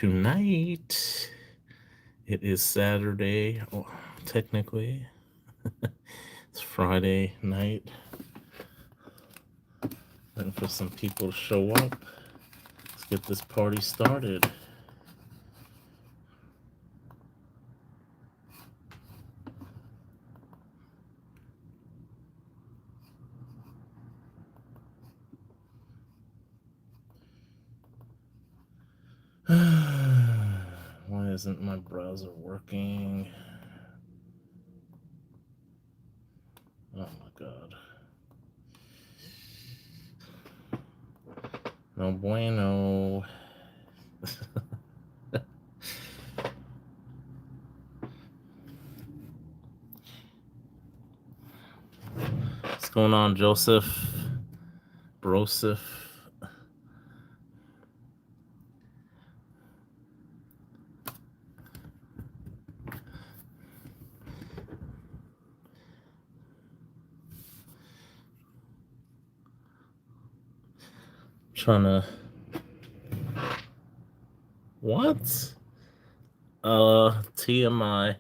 tonight. It is Saturday, technically. It's Friday night. Waiting for some people to show up. Let's get this party started. Why isn't my browser working? Oh my god. No bueno. What's going on, Joseph? Broseph? Trying to. What? TMI.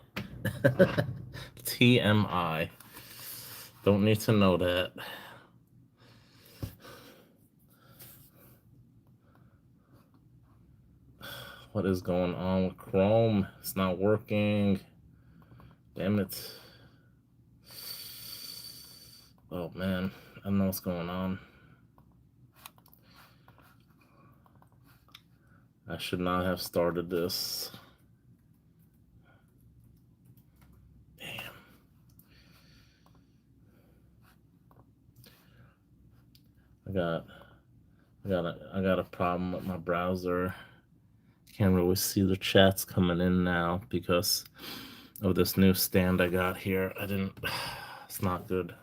TMI. Don't need to know that. What is going on with Chrome? It's not working. Damn it. Oh man, I don't know what's going on. I should not have started this. Damn. I got a problem with my browser. Can't really see the chats coming in now because of this new stand I got here. I didn't. It's not good.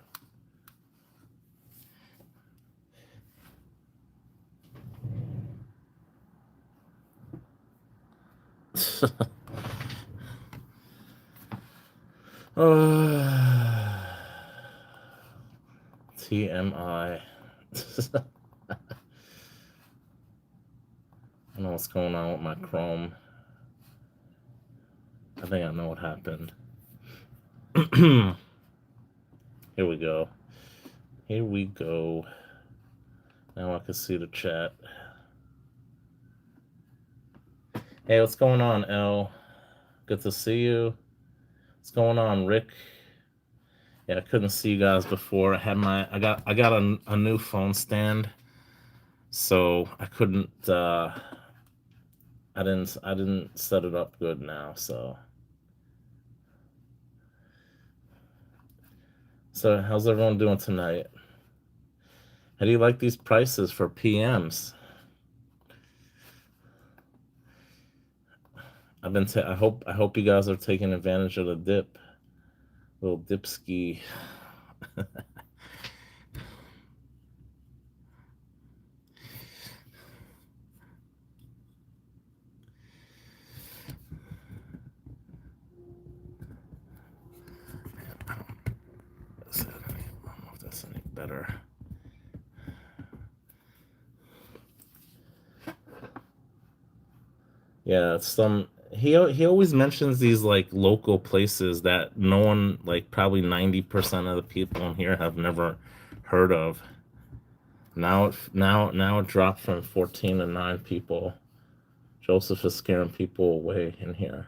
TMI. I don't know what's going on with my Chrome. I think I know what happened. Here we go. Here we go. Now I can see the chat. Hey, what's going on, L? Good to see you. What's going on, Rick? Yeah, I couldn't see you guys before. I got a new phone stand, so I couldn't. I didn't set it up good now. So how's everyone doing tonight? How do you like these prices for PMs? I hope you guys are taking advantage of the dip. Little dip ski. I don't know if that's any better. Yeah, it's some he always mentions these like local places that no one, like probably 90% of the people in here have never heard of. Now it dropped from 14 to 9 people. Joseph is scaring people away in here.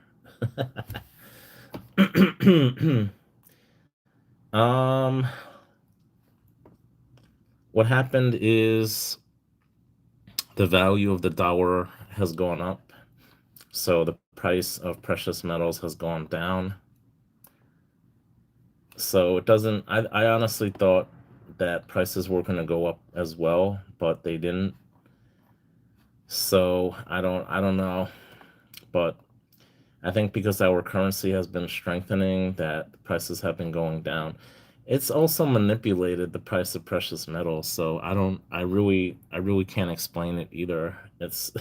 um what happened is the value of the dollar has gone up. So the price of precious metals has gone down. So it doesn't, I honestly thought that prices were going to go up as well, but they didn't. So I don't know, but I think because our currency has been strengthening, that prices have been going down. It's also manipulated the price of precious metals, so I really can't explain it either. It's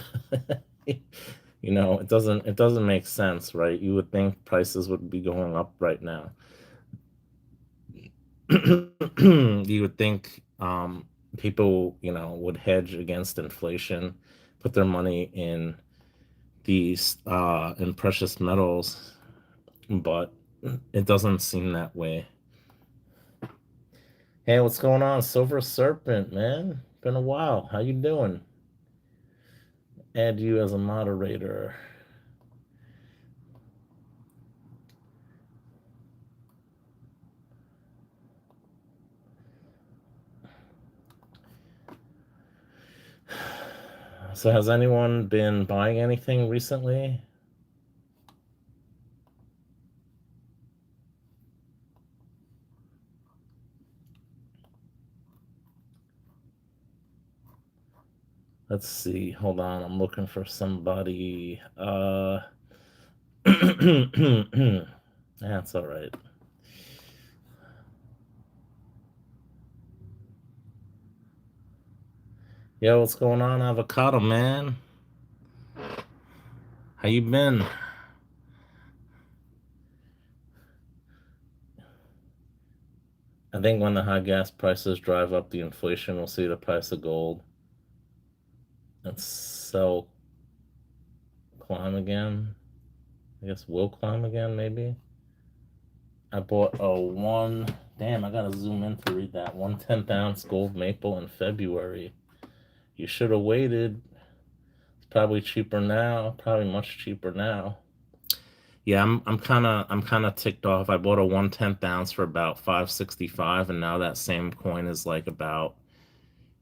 it doesn't make sense, right? You would think prices would be going up right now. You would think people, would hedge against inflation, put their money in these in precious metals, but it doesn't seem that way. Hey, what's going on, Silver Serpent, man? Been a while. How you doing? Add you as a moderator. So has anyone been buying anything recently? Let's see. Hold on. I'm looking for somebody. That's all right. Yo, what's going on, Avocado Man? How you been? I think when the high gas prices drive up the inflation, we'll see the price of gold and sell climb again. I guess will climb again, maybe. I bought a one. Damn, I gotta zoom in to read that. 1/10 ounce gold maple in February. You should have waited. It's probably cheaper now. Probably much cheaper now. Yeah, I'm kind of ticked off. I bought a 1/10 ounce for about 565, and now that same coin is like about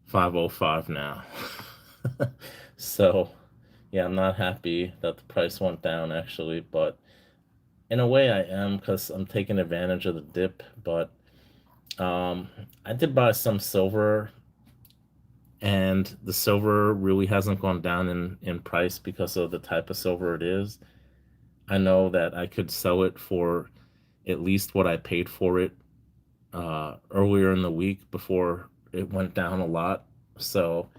505 now. So yeah, I'm not happy that the price went down actually, but in a way I am because I'm taking advantage of the dip. But I did buy some silver, and the silver really hasn't gone down in price because of the type of silver it is. I know that I could sell it for at least what I paid for it earlier in the week before it went down a lot. So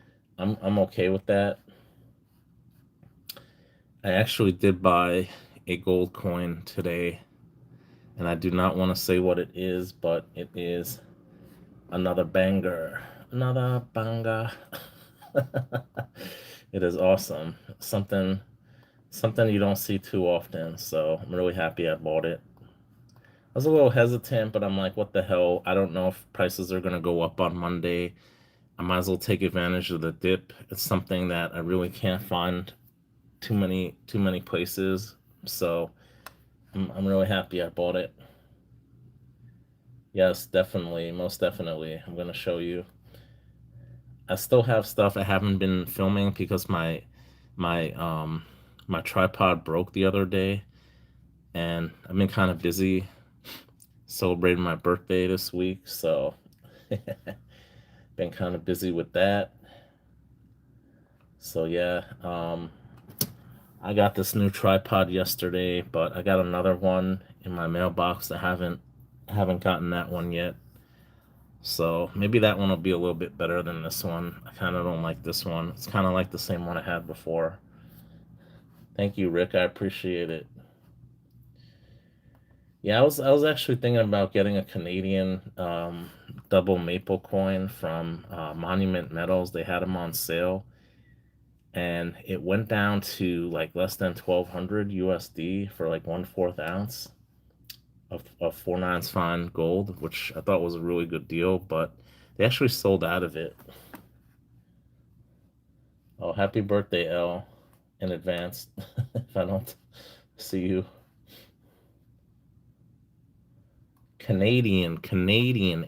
I'm okay with that. I actually did buy a gold coin today, and I do not want to say what it is, but it is another banger. Another banger. It is awesome. Something you don't see too often, so I'm really happy I bought it. I was a little hesitant, but I'm like, what the hell? I don't know if prices are gonna go up on Monday. I might as well take advantage of the dip. It's something that I really can't find too many places. So I'm really happy I bought it. Yes, definitely, most definitely. I'm gonna show you. I still have stuff I haven't been filming because my my tripod broke the other day, and I've been kind of busy celebrating my birthday this week, so been kind of busy with that. So yeah, I got this new tripod yesterday, but I got another one in my mailbox. I haven't gotten that one yet. So maybe that one will be a little bit better than this one. I kind of don't like this one. It's kind of like the same one I had before. Thank you, Rick. I appreciate it. Yeah, I was actually thinking about getting a Canadian double maple coin from Monument Metals. They had them on sale, and it went down to like less than 1,200 USD for like 1/4 ounce of 4/9 fine gold, which I thought was a really good deal. But they actually sold out of it. Oh, happy birthday, L, in advance. If I don't see you. Canadian,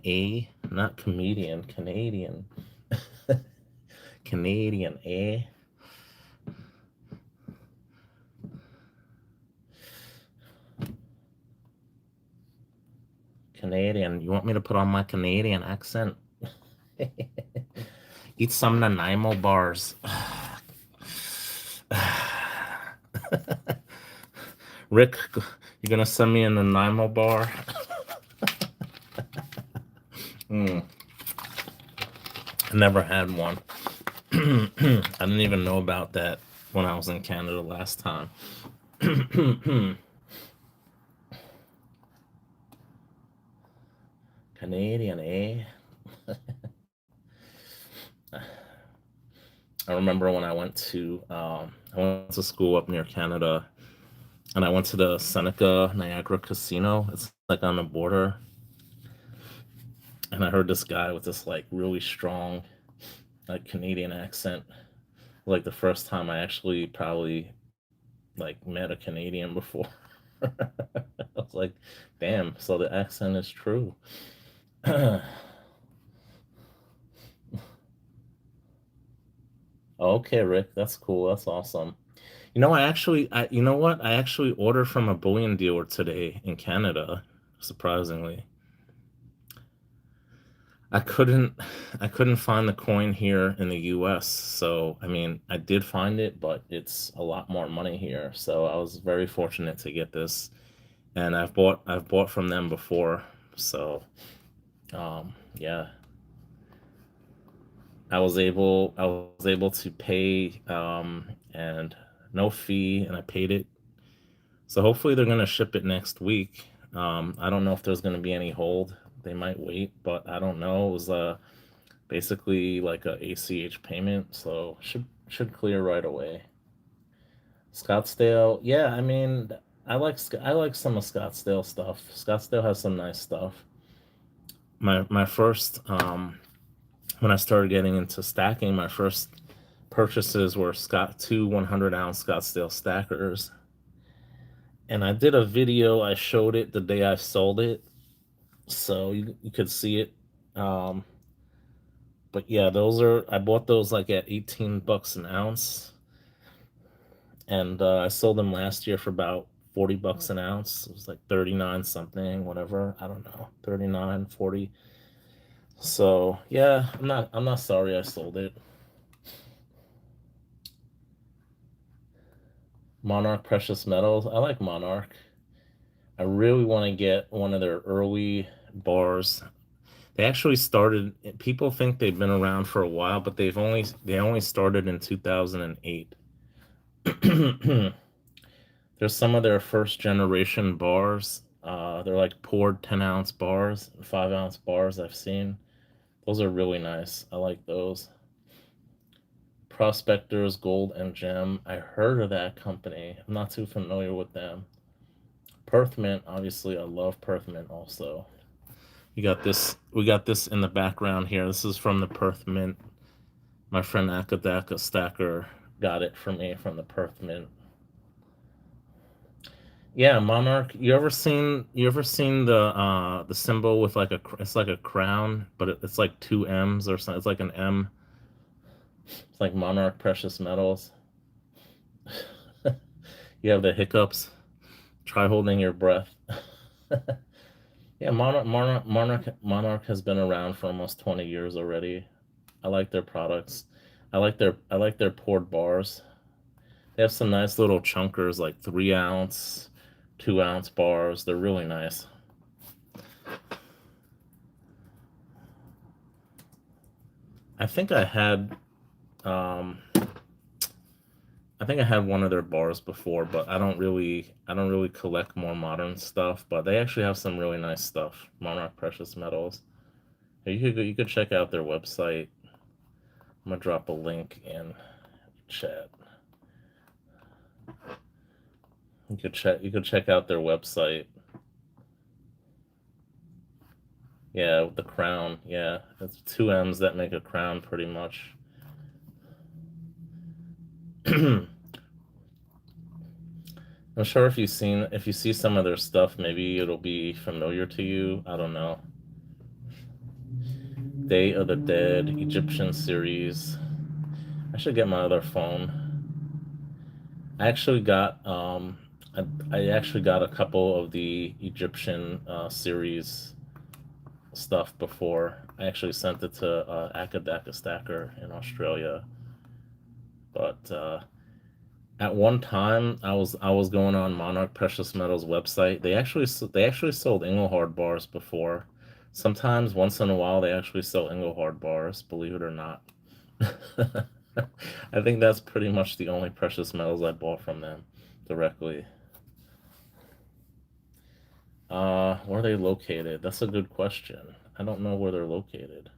eh? Not comedian, Canadian. Canadian, eh? Canadian. You want me to put on my Canadian accent? Eat some Nanaimo bars. Rick, you gonna send me a Nanaimo bar? Mm, I never had one. I didn't even know about that when I was in Canada last time. Canadian, eh? I remember when I went to I went to school up near Canada, and I went to the Seneca Niagara Casino. It's like on the border, and I heard this guy with this like really strong like Canadian accent. Like the first time I actually probably like met a Canadian before. I was like, damn, so the accent is true. Okay, Rick, that's cool. That's awesome. You know what? I actually ordered from a bullion dealer today in Canada. Surprisingly, I couldn't, I couldn't find the coin here in the U.S. So, I mean, I did find it, but it's a lot more money here. So, I was very fortunate to get this, and I've bought from them before. So, yeah, I was able to pay, and no fee, and I paid it. So hopefully they're gonna ship it next week. I don't know if there's gonna be any hold. They might wait, but I don't know. It was basically like a ACH payment, so should clear right away. Scottsdale, yeah, I mean, I like some of Scottsdale stuff. Scottsdale has some nice stuff. My first when I started getting into stacking, my first purchases were Scott two 100-ounce Scottsdale stackers, and I did a video. I showed it the day I sold it, so you could see it. Um, but yeah, those are I bought those like at 18 bucks an ounce, and I sold them last year for about 40 bucks an ounce. It was like 39 something, whatever. I don't know, 39, 40. So yeah, I'm not sorry I sold it. Monarch Precious Metals. I like Monarch. I really want to get one of their early bars. They actually started. People think they've been around for a while, but they only started in 2008. There's some of their first generation bars. They're like poured 10-ounce bars, 5-ounce bars I've seen. Those are really nice. I like those. Prospectors Gold and Gem. I heard of that company. I'm not too familiar with them. Perth Mint, obviously, I love Perth Mint also. You got this. We got this in the background here. This is from the Perth Mint. My friend Akadaka Stacker got it for me from the Perth Mint. Yeah, Monarch. You ever seen the symbol with like it's like a crown, but it's like two M's or something. It's like an M. It's like Monarch Precious Metals. You have the hiccups. Try holding your breath. Yeah, Monarch has been around for almost 20 years already. I like their products. I like their poured bars. They have some nice little chunkers like 3-ounce, 2-ounce bars. They're really nice. I think I had um I think I had one of their bars before, but I don't really collect more modern stuff, but they actually have some really nice stuff. Monarch Precious Metals. You could check out their website. I'm gonna drop a link in chat. You could check out their website. Yeah, with the crown. Yeah, it's two M's that make a crown pretty much. I'm sure if you see some of their stuff, maybe it'll be familiar to you. I don't know. Day of the Dead Egyptian series. I should get my other phone. I actually got I actually got a couple of the Egyptian series stuff before. I actually sent it to Akadaka Stacker in Australia, but at one time I was going on Monarch Precious Metals website. They actually sold Engelhard bars before. Sometimes once in a while they actually sell Engelhard bars, believe it or not. I think that's pretty much the only precious metals I bought from them directly. Where are they located? That's a good question. I don't know where they're located.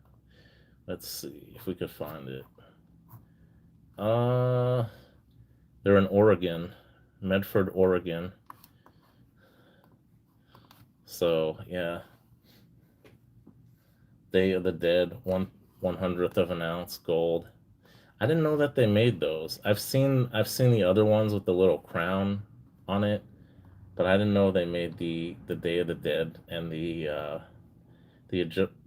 Let's see if we could find it. Uh, They're in Oregon, Medford, Oregon. So yeah, Day of the Dead, 1/100th of an ounce gold. I didn't know that they made those. I've seen the other ones with the little crown on it, but I didn't know they made the Day of the Dead and the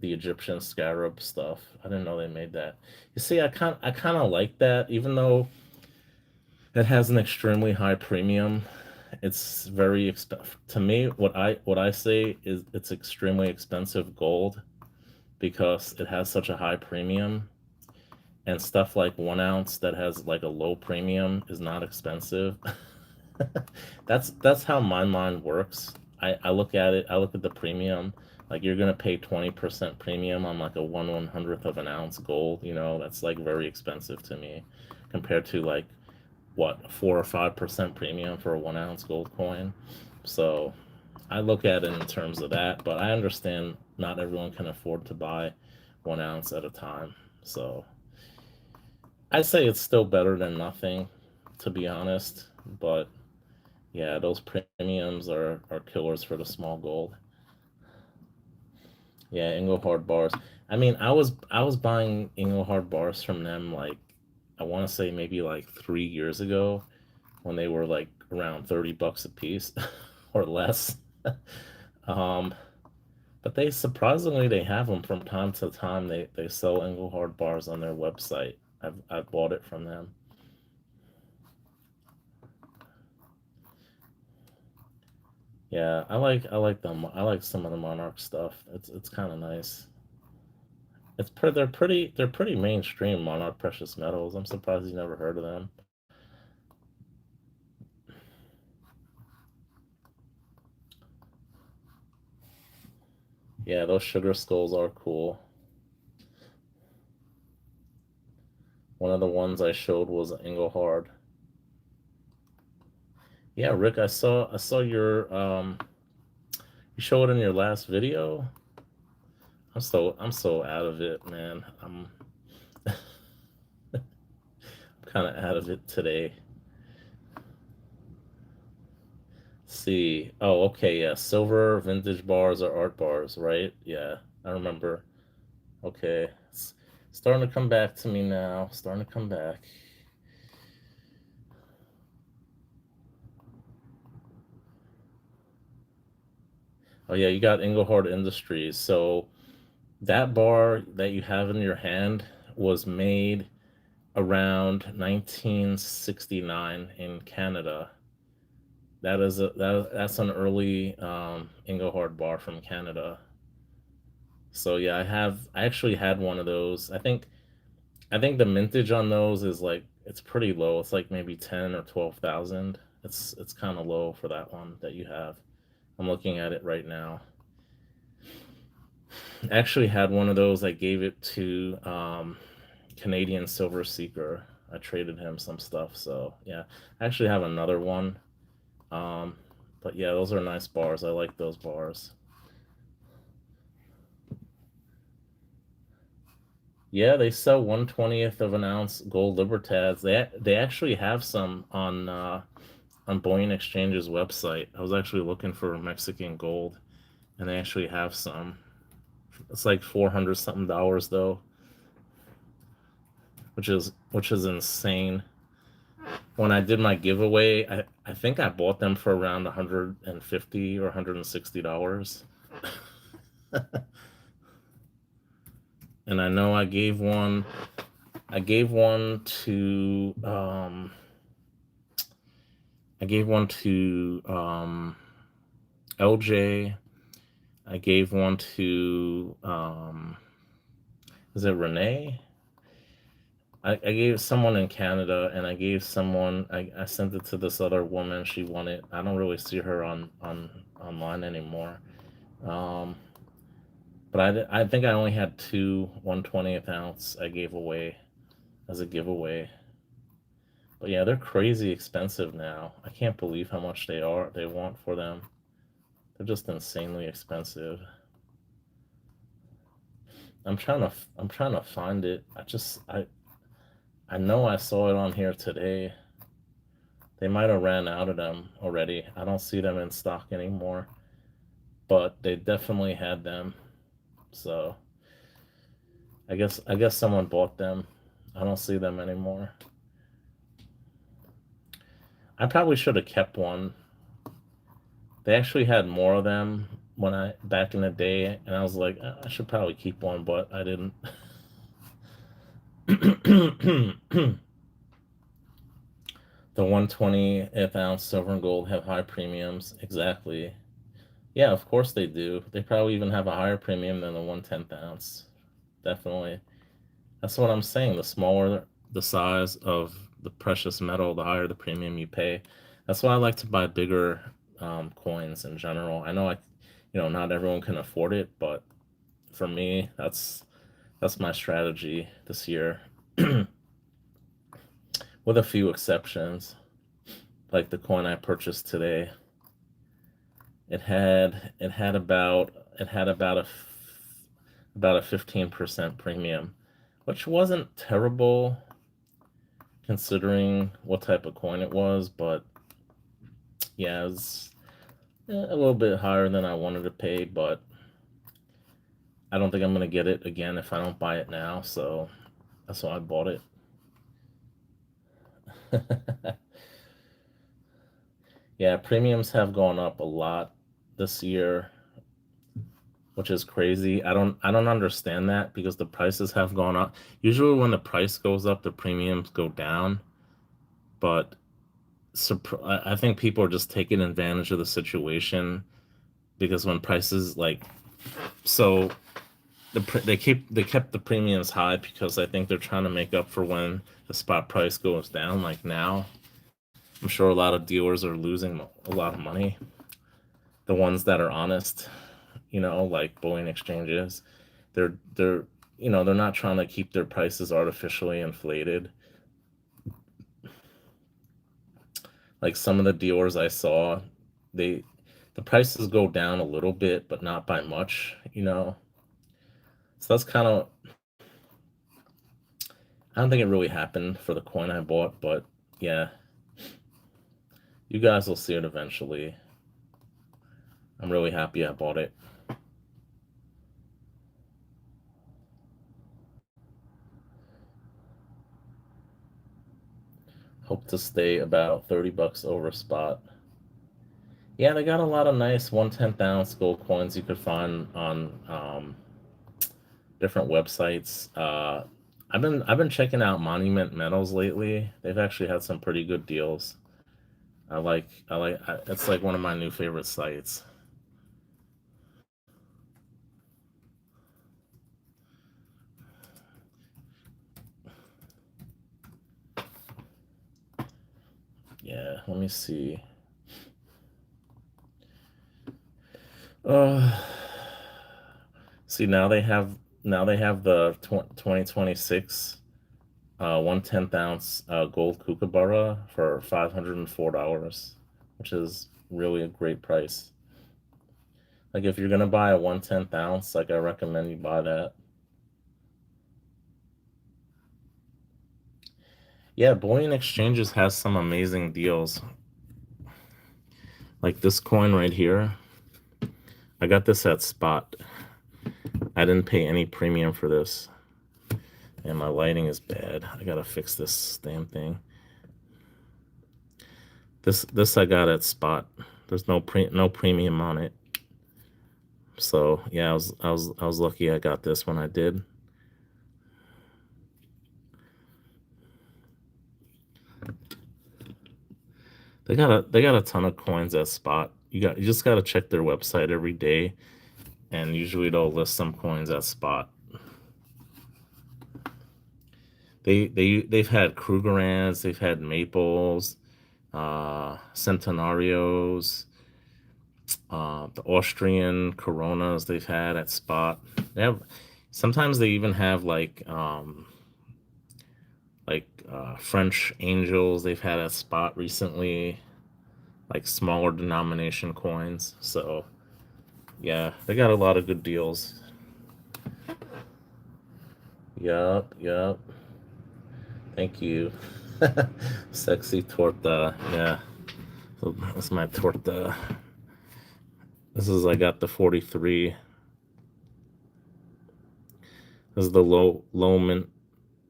Egyptian scarab stuff. I didn't know they made that. You see, I kind of like that, even though it has an extremely high premium. It's very to me. What I say is it's extremely expensive gold because it has such a high premium, and stuff like 1 ounce that has like a low premium is not expensive. That's how my mind works. I look at it. I look at the premium. Like you're gonna pay 20% premium on like a 1/100th of an ounce gold. That's like very expensive to me, compared to like what 4 or 5% premium for a 1 ounce gold coin. So I look at it in terms of that. But I understand not everyone can afford to buy 1 ounce at a time. So I say it's still better than nothing, to be honest. But yeah, those premiums are killers for the small gold. Yeah, Engelhard bars. I mean, I was buying Engelhard bars from them like I want to say maybe like 3 years ago when they were like around $30 a piece or less. um, but they surprisingly they have them from time to time. They sell Engelhard bars on their website. I've bought it from them. Yeah, I like them. I like some of the Monarch stuff. It's kind of nice. They're pretty mainstream Monarch precious metals. I'm surprised you never heard of them. Yeah, those sugar skulls are cool. One of the ones I showed was Engelhard. Yeah, Rick, I saw you showed in your last video. I'm so out of it, man. I'm kind of out of it today. See. Oh, okay, yeah. Silver vintage bars or art bars, right? Yeah, I remember. Okay. It's starting to come back to me now. Starting to come back. Oh yeah, you got Engelhard Industries. So that bar that you have in your hand was made around 1969 in Canada. That's an early Engelhard bar from Canada. So yeah, I actually had one of those. I think the mintage on those is like it's pretty low. It's like maybe 10 or 12,000. It's kind of low for that one that you have. I'm looking at it right now. I actually had one of those. I gave it to Canadian Silver Seeker. I traded him some stuff. So yeah, I actually have another one. Um, but yeah, those are nice bars. I like those bars. Yeah, they sell 1/20th of an ounce gold Libertads. They actually have some on Bullion Exchange's website. I was actually looking for Mexican gold, and they actually have some. It's like 400 something dollars though, which is insane. When I did my giveaway, I think I bought them for around 150 or $160. And I know I gave one to LJ. I gave one to is it Renee? I gave someone in Canada, and I gave someone. I sent it to this other woman. She won it. I don't really see her on online anymore. Um, but I think I only had two 1/20th ounce I gave away as a giveaway. But yeah, they're crazy expensive now. I can't believe how much they want for them. They're just insanely expensive. I'm trying to find it. I know I saw it on here today. They might have ran out of them already. I don't see them in stock anymore, but they definitely had them. So I guess someone bought them. I don't see them anymore. I probably should have kept one. They actually had more of them when I back in the day, and I was like, I should probably keep one, but I didn't. The 120th ounce silver and gold have high premiums. Exactly. Yeah, of course they do. They probably even have a higher premium than the 1/10th ounce. Definitely. That's what I'm saying. The smaller the size of the precious metal, the higher the premium you pay. That's why I like to buy bigger coins in general. I know not everyone can afford it, but for me, that's my strategy this year, with a few exceptions. Like the coin I purchased today, it had about a 15% premium, which wasn't terrible considering what type of coin it was, but yeah, it's a little bit higher than I wanted to pay, but I don't think I'm gonna get it again if I don't buy it now, so that's why I bought it. Yeah, premiums have gone up a lot this year, which is crazy. I don't understand that because the prices have gone up. Usually when the price goes up, the premiums go down, but I think people are just taking advantage of the situation because when prices like so they kept the premiums high because I think they're trying to make up for when the spot price goes down. Like now, I'm sure a lot of dealers are losing a lot of money. The ones that are honest, like bullion exchanges, they're not trying to keep their prices artificially inflated. Like some of the dealers I saw, they the prices go down a little bit, but not by much. So that's kind of I don't think it really happened for the coin I bought, but yeah, you guys will see it eventually. I'm really happy I bought it. Hope to stay about $30 over spot. Yeah, they got a lot of nice 1/10th ounce gold coins you could find on different websites. I've been checking out Monument Metals lately. They've actually had some pretty good deals. It's like one of my new favorite sites. Yeah, let me see. Uh, See, now they have the 2026 1/10th ounce gold kookaburra for $504, which is really a great price. Like if you're gonna buy a 1/10th ounce, like I recommend you buy that. Yeah, bullion exchanges has some amazing deals. Like this coin right here, I got this at spot. I didn't pay any premium for this, and my lighting is bad. I gotta fix this damn thing. This I got at spot. There's no premium on it. So yeah, I was lucky I got this when I did. They got a ton of coins at spot. You just gotta check their website every day, and usually they'll list some coins at spot. They've had Krugerrands, they've had Maples, Centenarios, the Austrian Coronas they've had at spot. Sometimes they even have French Angels they've had at spot recently, like smaller denomination coins. So yeah, they got a lot of good deals. Yup, yup. Thank you. Sexy torta. Yeah. So that's my torta. This is I got the 43. This is the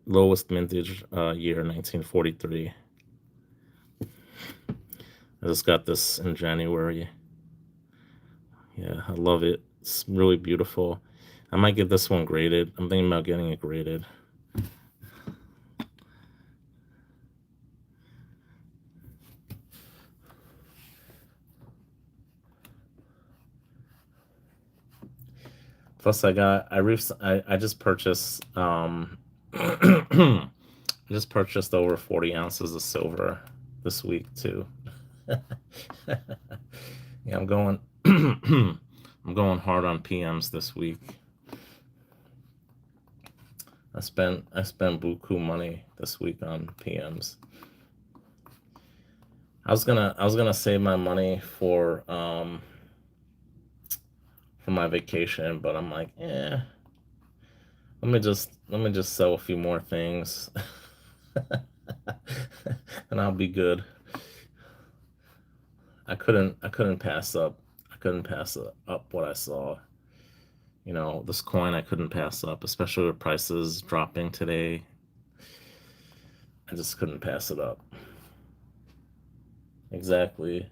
lowest mintage year 1943. I just got this in January. Yeah, I love it. It's really beautiful. I might get this one graded. I'm thinking about getting it graded. Plus, I just purchased I just purchased over 40 ounces of silver this week too. Yeah, I'm going I'm going hard on PMs this week. I spent buku money this week on PMs. I was gonna save my money for my vacation, but I'm like, let me just sell a few more things and I'll be good. I couldn't pass up what I saw. This coin I couldn't pass up, especially with prices dropping today. I just couldn't pass it up. Exactly.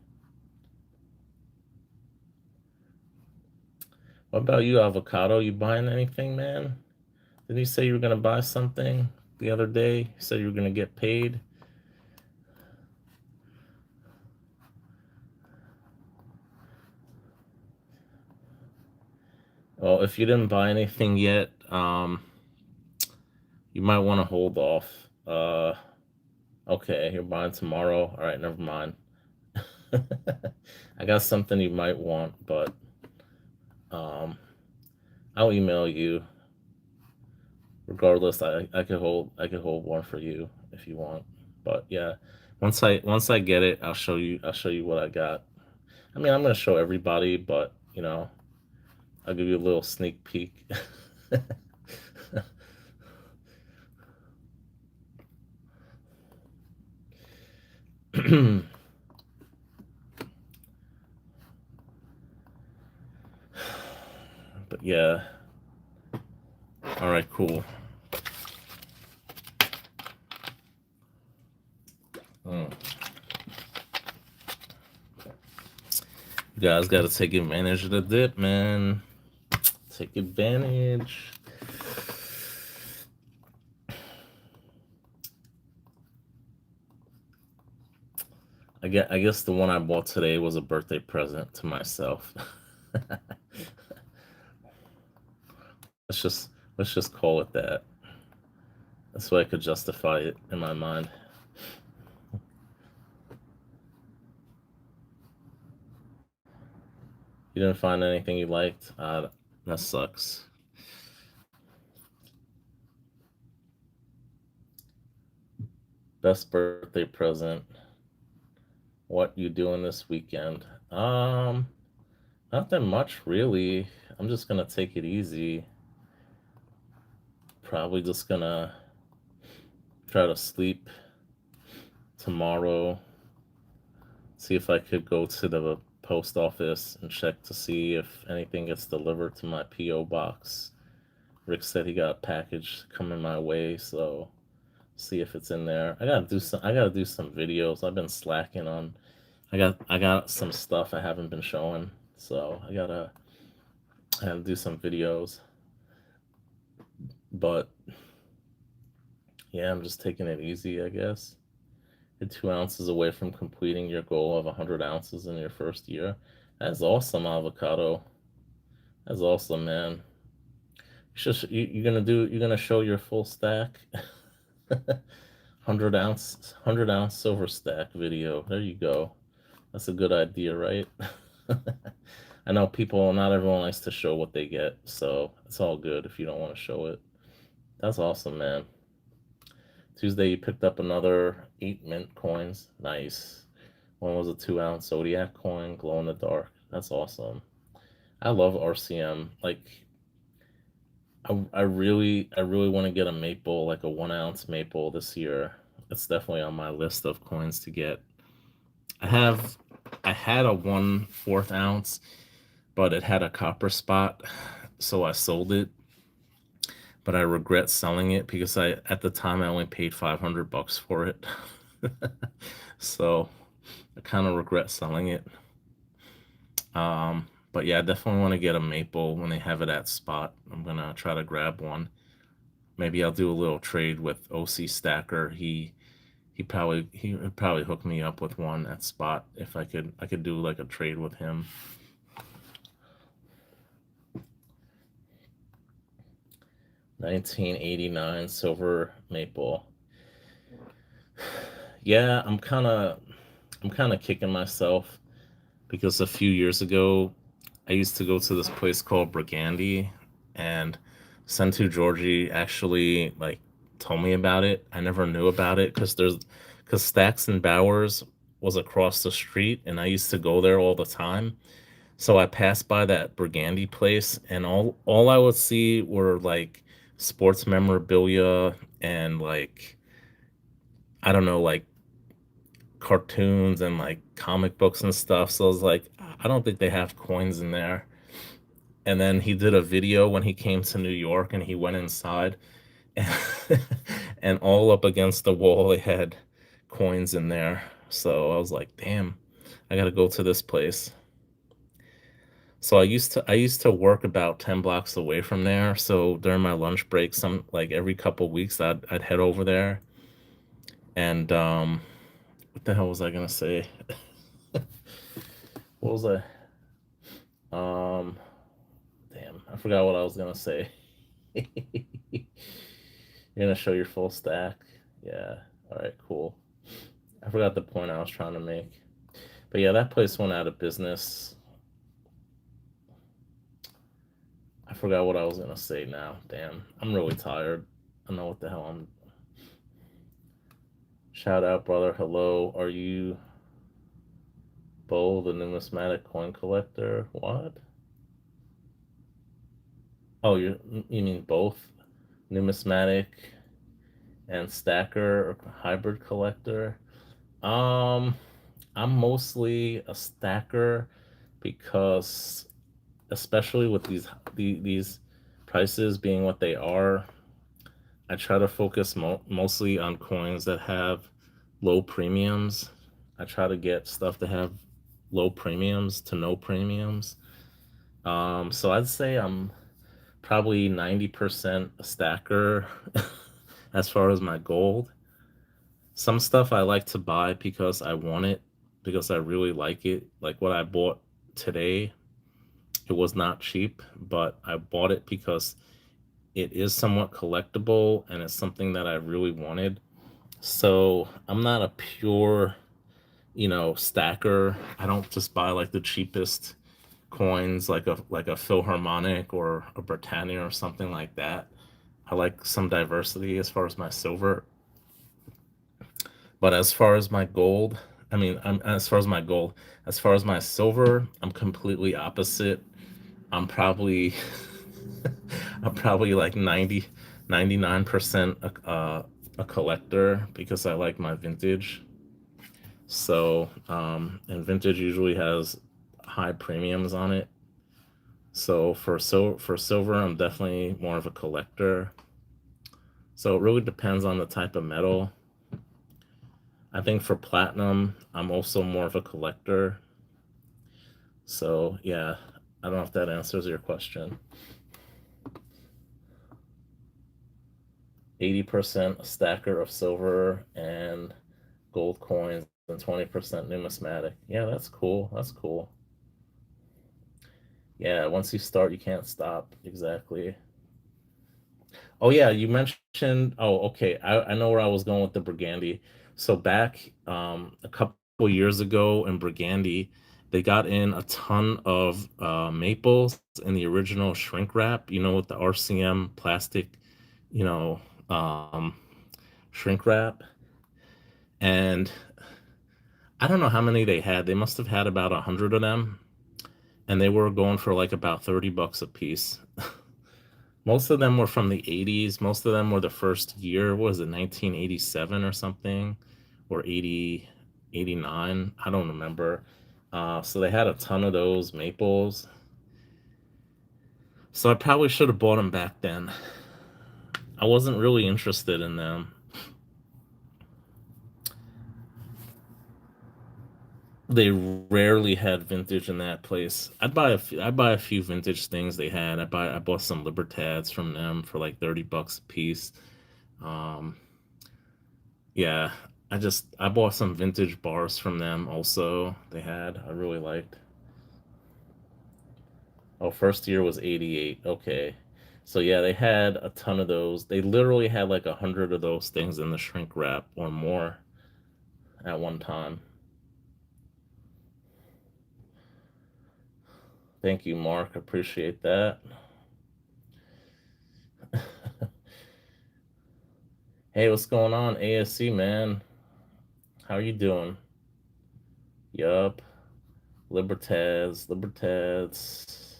What about you, avocado? You buying anything, man? Didn't you say you were gonna buy something the other day? You said you were gonna get paid. Well, if you didn't buy anything yet, you might want to hold off. Okay, you're buying tomorrow. All right, never mind. I got something you might want, but um, I'll email you. Regardless, I could hold one for you if you want. But yeah, once I get it, I'll show you what I got. I mean, I'm gonna show everybody, but I'll give you a little sneak peek. But yeah, all right, cool. Mm. You guys got to take advantage of the dip, man. Take advantage. I guess the one I bought today was a birthday present to myself. let's just let's just call it that. That's why I could justify it in my mind. You didn't find anything you liked? That sucks. Best birthday present. What you doing this weekend? Nothing much really. I'm just gonna take it easy. Probably just gonna try to sleep tomorrow. See if I could go to the post office and check to see if anything gets delivered to my PO box. Rick said he got a package coming my way, so see if it's in there. I gotta do some videos. I've been slacking on. I got some stuff I haven't been showing, so I gotta do some videos. But yeah, I'm just taking it easy, I guess. You're 2 ounces away from completing your goal of 100 ounces in your first year. That's awesome, avocado. That's awesome, man. You're gonna show your full stack. 100 ounce silver stack video. There you go. That's a good idea, right? I know not everyone likes to show what they get, so it's all good if you don't want to show it. That's awesome, man. Tuesday, you picked up another 8 mint coins. Nice. One was a 2 ounce Zodiac coin, glow in the dark. That's awesome. I love RCM. Like, I really want to get a maple, like a 1 ounce maple this year. It's definitely on my list of coins to get. I have I had a 1/4 ounce, but it had a copper spot, so I sold it. But I regret selling it because I at the time I only paid $500 for it. So I kind of regret selling it. But yeah, I definitely want to get a maple when they have it at spot. I'm gonna try to grab one. Maybe I'll do a little trade with OC Stacker. He would probably hook me up with one at spot if I could do like a trade with him. 1989 silver maple. Yeah, I'm kind of kicking myself because a few years ago I used to go to this place called Brigandy, and Sentu Georgie actually like told me about it. I never knew about it because Stacks and Bowers was across the street, and I used to go there all the time. So I passed by that Brigandy place, and all I would see were like sports memorabilia and like I don't know, like cartoons and like comic books and stuff. So I was like, I don't think they have coins in there. And then he did a video when he came to New York and he went inside and, and all up against the wall they had coins in there. So I was like, damn, I gotta go to this place. So I used to work about 10 blocks away from there. So during my lunch break, some like every couple weeks I'd head over there. And what the hell was I gonna say? What was I? Damn, I forgot what I was gonna say. You're gonna show your full stack. Yeah. All right. Cool. I forgot the point I was trying to make. But yeah, that place went out of business. I forgot what I was gonna say now. Damn, I'm really tired. I don't know what the hell I'm. Shout out, brother. Hello. Are you Bo, the numismatic coin collector? What? Oh, you mean both numismatic and stacker or hybrid collector? Um, I'm mostly a stacker because, especially with these prices being what they are, I try to focus mostly on coins that have low premiums. I try to get stuff that have low premiums to no premiums. So I'd say I'm probably 90% a stacker as far as my gold. Some stuff I like to buy because I want it, because I really like it. Like what I bought today, it was not cheap, but I bought it because it is somewhat collectible and it's something that I really wanted. So I'm not a pure, stacker. I don't just buy like the cheapest coins like a Philharmonic or a Britannia or something like that. I like some diversity as far as my silver. But as far as my gold, I mean, as far as my gold, as far as my silver, I'm completely opposite. I'm probably I'm probably like 99% a collector because I like my vintage. So, and vintage usually has high premiums on it. So for silver, I'm definitely more of a collector. So it really depends on the type of metal. I think for platinum, I'm also more of a collector. So yeah, I don't know if that answers your question. 80% a stacker of silver and gold coins and 20% numismatic. Yeah, that's cool. That's cool. Yeah, once you start, you can't stop. Exactly. Oh yeah, you mentioned. Oh, okay. I know where I was going with the Brigandy. So back a couple years ago in Brigandy, they got in a ton of maples in the original shrink wrap. With the RCM plastic, you know, um, shrink wrap, and I don't know how many they had. They must have had about 100 of them, and they were going for like about $30 a piece. Most of them were from the 80s. Most of them were the first year. What was it, 1987 or something? Or 80, 89? I don't remember. So they had a ton of those maples. So I probably should have bought them back then. I wasn't really interested in them. They rarely had vintage in that place. I'd buy a few vintage things they had. I bought some Libertads from them for like 30 bucks a piece. Um, yeah, I bought some vintage bars from them also. They had I really liked. Oh, first year was 88. Okay. So yeah, they had a ton of those. They literally had like 100 of those things in the shrink wrap or more at one time. Thank you, Mark. Appreciate that. Hey, what's going on, ASC man? How are you doing? Yup. Libertads, Libertads.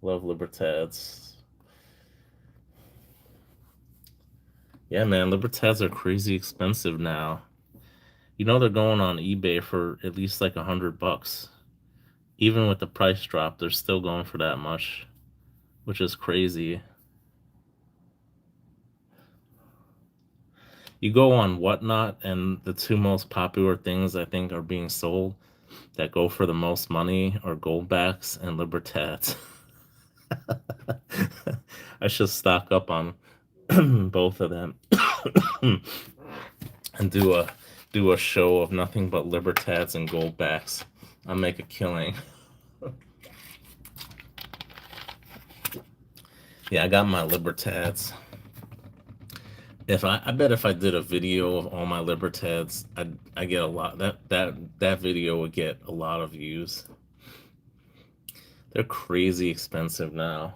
Love Libertads. Yeah, man, Libertads are crazy expensive now. You know they're going on eBay for at least like 100 bucks. Even with the price drop, they're still going for that much, which is crazy. You go on Whatnot, and the two most popular things I think are being sold that go for the most money are Goldbacks and Libertads. I should stock up on both of them and do a show of nothing but Libertads and Goldbacks. I'll make a killing. Yeah, I got my Libertads. If I bet if I did a video of all my Libertads, I get a lot. That video would get a lot of views. They're crazy expensive now.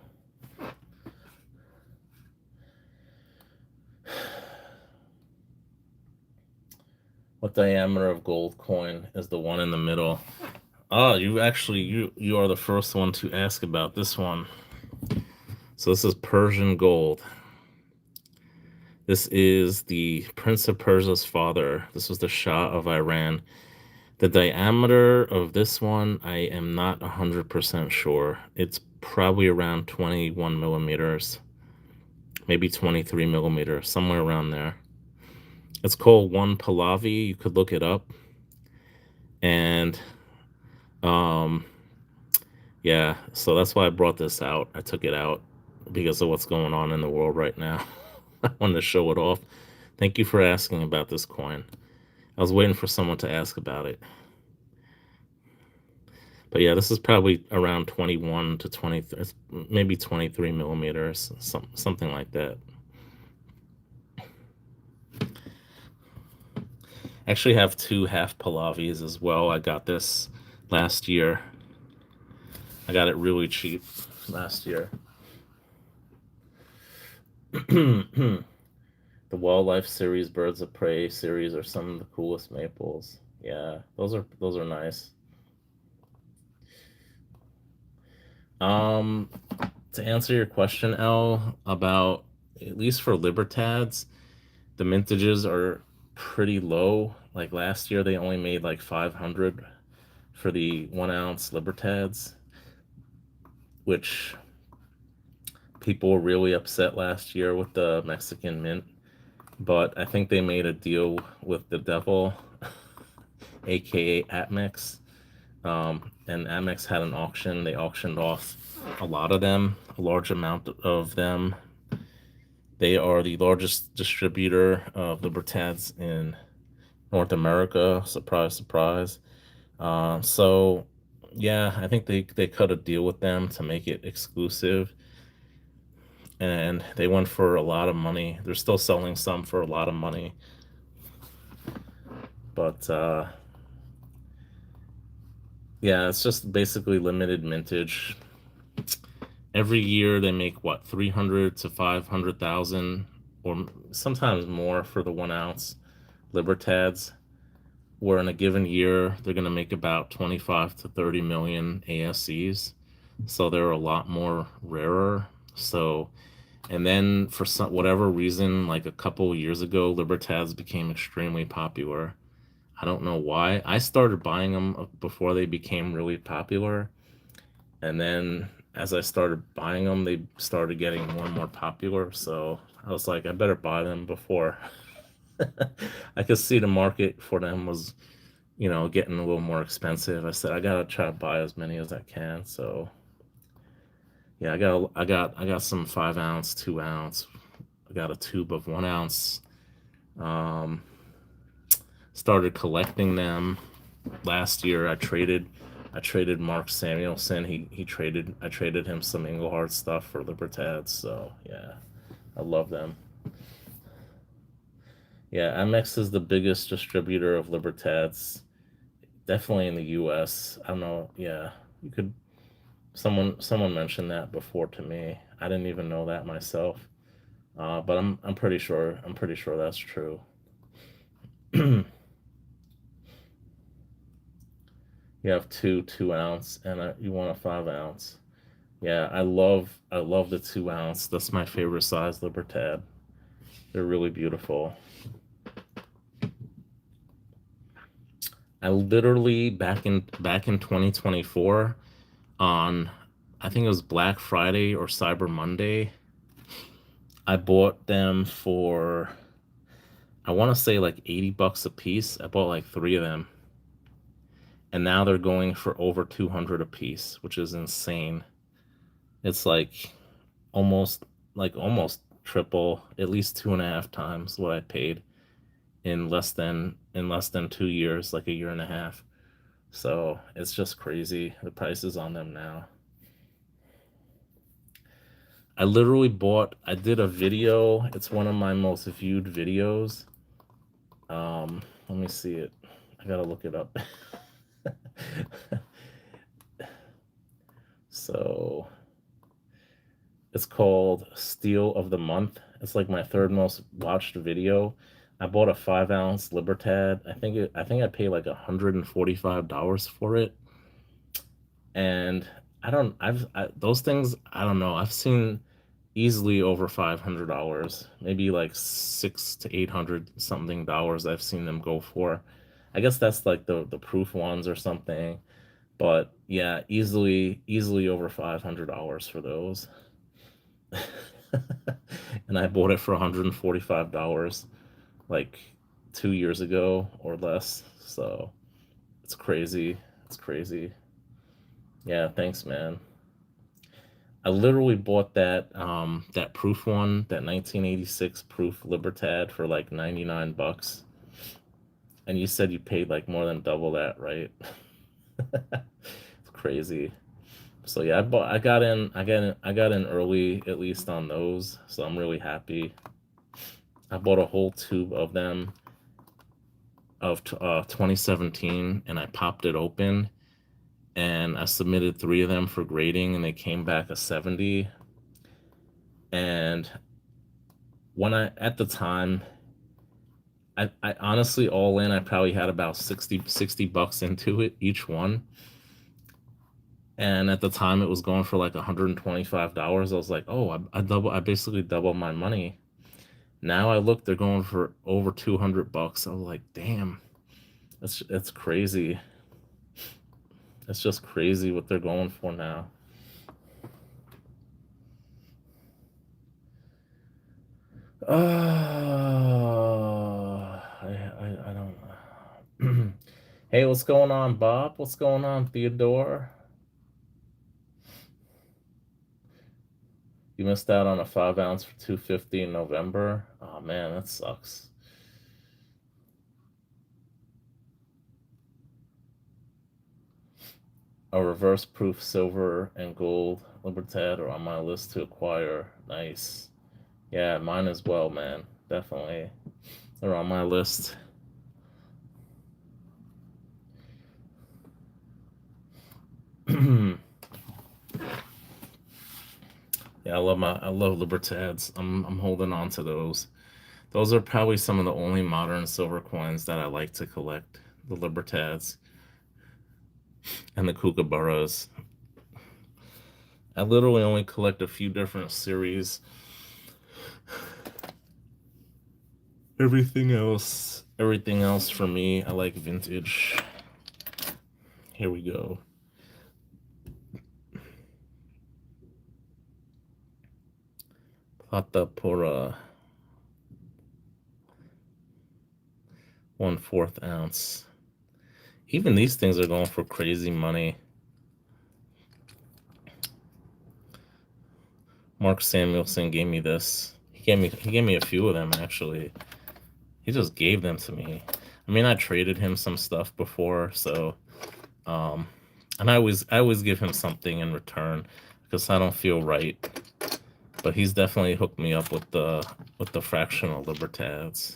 What diameter of gold coin is the one in the middle? Oh, you are the first one to ask about this one. So this is Persian gold. This is the Prince of Persia's father. This was the Shah of Iran. The diameter of this one, I am not 100% sure. It's probably around 21 millimeters, maybe 23 millimeters, somewhere around there. It's called One Pahlavi. You could look it up. And um, yeah, so that's why I brought this out. I took it out because of what's going on in the world right now. I wanted to show it off. Thank you for asking about this coin. I was waiting for someone to ask about it. But yeah, this is probably around 21 to 20, maybe 23 millimeters, something like that. I actually have two half Pahlavis as well. I got this last year. I got it really cheap last year. The Wildlife series, Birds of Prey series are some of the coolest maples. Yeah, those are nice. Um, to answer your question, L, about at least for Libertads, the mintages are pretty low. Like last year, they only made like 500 for the 1 ounce Libertads, which people were really upset last year with the Mexican mint. But I think they made a deal with the devil, aka Atmex. And Amex had an auction. They auctioned off a lot of them, a large amount of them. They are the largest distributor of Libertads in North America. Surprise, surprise. So, yeah, I think they cut a deal with them to make it exclusive, and they went for a lot of money. They're still selling some for a lot of money, but yeah, it's just basically limited mintage. Every year they make what 300 to 500,000, or sometimes more for the 1 ounce Libertads. where in a given year they're going to make about 25 to 30 million ASCs. So they're a lot more rarer. So, and then for some whatever reason, like a couple years ago, Libertads became extremely popular. I don't know why. I started buying them before they became really popular, and then as I started buying them, they started getting more and more popular. So I was like, I better buy them before I could see the market for them was, getting a little more expensive. I said I gotta try to buy as many as I can. So yeah, I got some 5 ounce, 2 ounce. I got a tube of 1 ounce. Um, Started collecting them last year. I traded Mark Samuelson. I traded him some Engelhard stuff for Libertads. So yeah, I love them. Yeah, Amex is the biggest distributor of Libertads, definitely in the U.S. I don't know. Yeah, you could. Someone mentioned that before to me. I didn't even know that myself. But I'm pretty sure. I'm pretty sure that's true. You have two 2 ounce, and you want a 5 ounce. Yeah, I love the 2 ounce. That's my favorite size Libertad. They're really beautiful. I literally back in 2024 on, I think it was Black Friday or Cyber Monday. I bought them for, I want to say like $80 a piece. I bought like three of them, and now they're going for over 200 a piece, which is insane. It's almost almost triple, at least 2.5 times what I paid in less than 2 years, like a year and a half. So it's just crazy the prices on them now. I did a video. It's one of my most viewed videos. Let me see it. I gotta look it up. So it's called Steal of the Month. It's like my third most watched video. I bought a 5 ounce Libertad. I think I paid like $145 for it. And I don't those things, I don't know. I've seen easily over $500, maybe like 600 to 800 something dollars I've seen them go for. I guess that's like the proof ones or something. But yeah, easily over $500 for those. And I bought it for $145 like 2 years ago or less. So it's crazy. It's crazy. Yeah, thanks, man. I literally bought that proof one, that 1986 proof Libertad for like 99 bucks. And you said you paid like more than double that, right? It's crazy. So yeah, I got in early, at least on those. So I'm really happy. I bought a whole tube of them of 2017, and I popped it open, and I submitted three of them for grading, and they came back a 70. And when I at the time, I honestly, all in, I probably had about 60 bucks into it each one. And at the time it was going for like $125. I was like, oh, I basically doubled my money. Now I look, they're going for over 200 bucks. I was like, damn, it's crazy. It's just crazy what they're going for now. I don't know. Hey, what's going on, Bob? What's going on, Theodore? You missed out on a 5 ounce for 250 in November. Oh man, that sucks. A reverse proof silver and gold Libertad are on my list to acquire. Nice. Yeah, mine as well, man. Definitely. They're on my list. Yeah, I love Libertads. I'm holding on to those. Those are probably some of the only modern silver coins that I like to collect. the Libertads, and the Kookaburras. I literally only collect a few different series. Everything else for me, I like vintage. Here we go. Plata por 1/4 ounce. Even these things are going for crazy money. Mark Samuelson gave me this. He gave me a few of them actually. He just gave them to me. I mean, I traded him some stuff before, so um and I always give him something in return because I don't feel right. But he's definitely hooked me up with the fractional Libertads.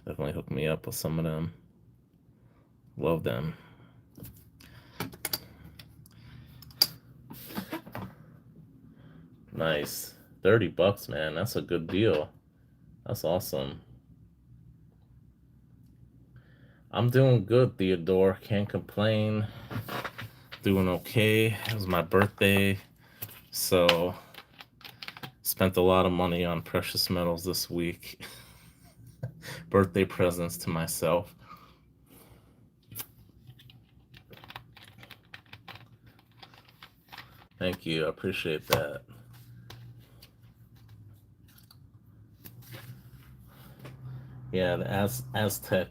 Definitely hooked me up with some of them. Love them. Nice. $30, man. That's a good deal. That's awesome. I'm doing good, Theodore. Can't complain. Doing okay. It was my birthday, so spent a lot of money on precious metals this week. Birthday presents to myself. Thank you. I appreciate that. Yeah, the Aztec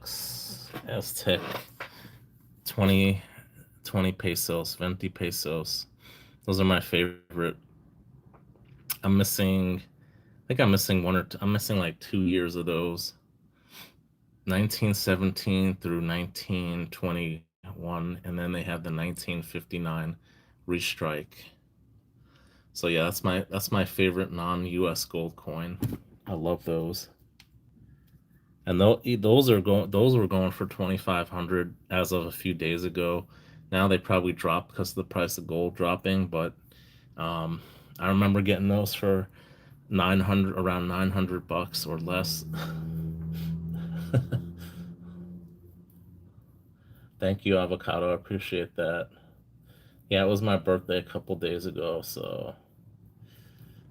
20 20 pesos, 20 pesos. Those are my favorite. I'm missing I think I'm missing one or two, I'm missing like 2 years of those. 1917 through 1921, and then they had the 1959 restrike. So yeah, that's my favorite non-US gold coin. I love those. And those were going for 2,500 as of a few days ago. Now they probably dropped because of the price of gold dropping, but um, I remember getting those for 900, around $900 or less. Thank you, avocado. I appreciate that. Yeah, it was my birthday a couple days ago, so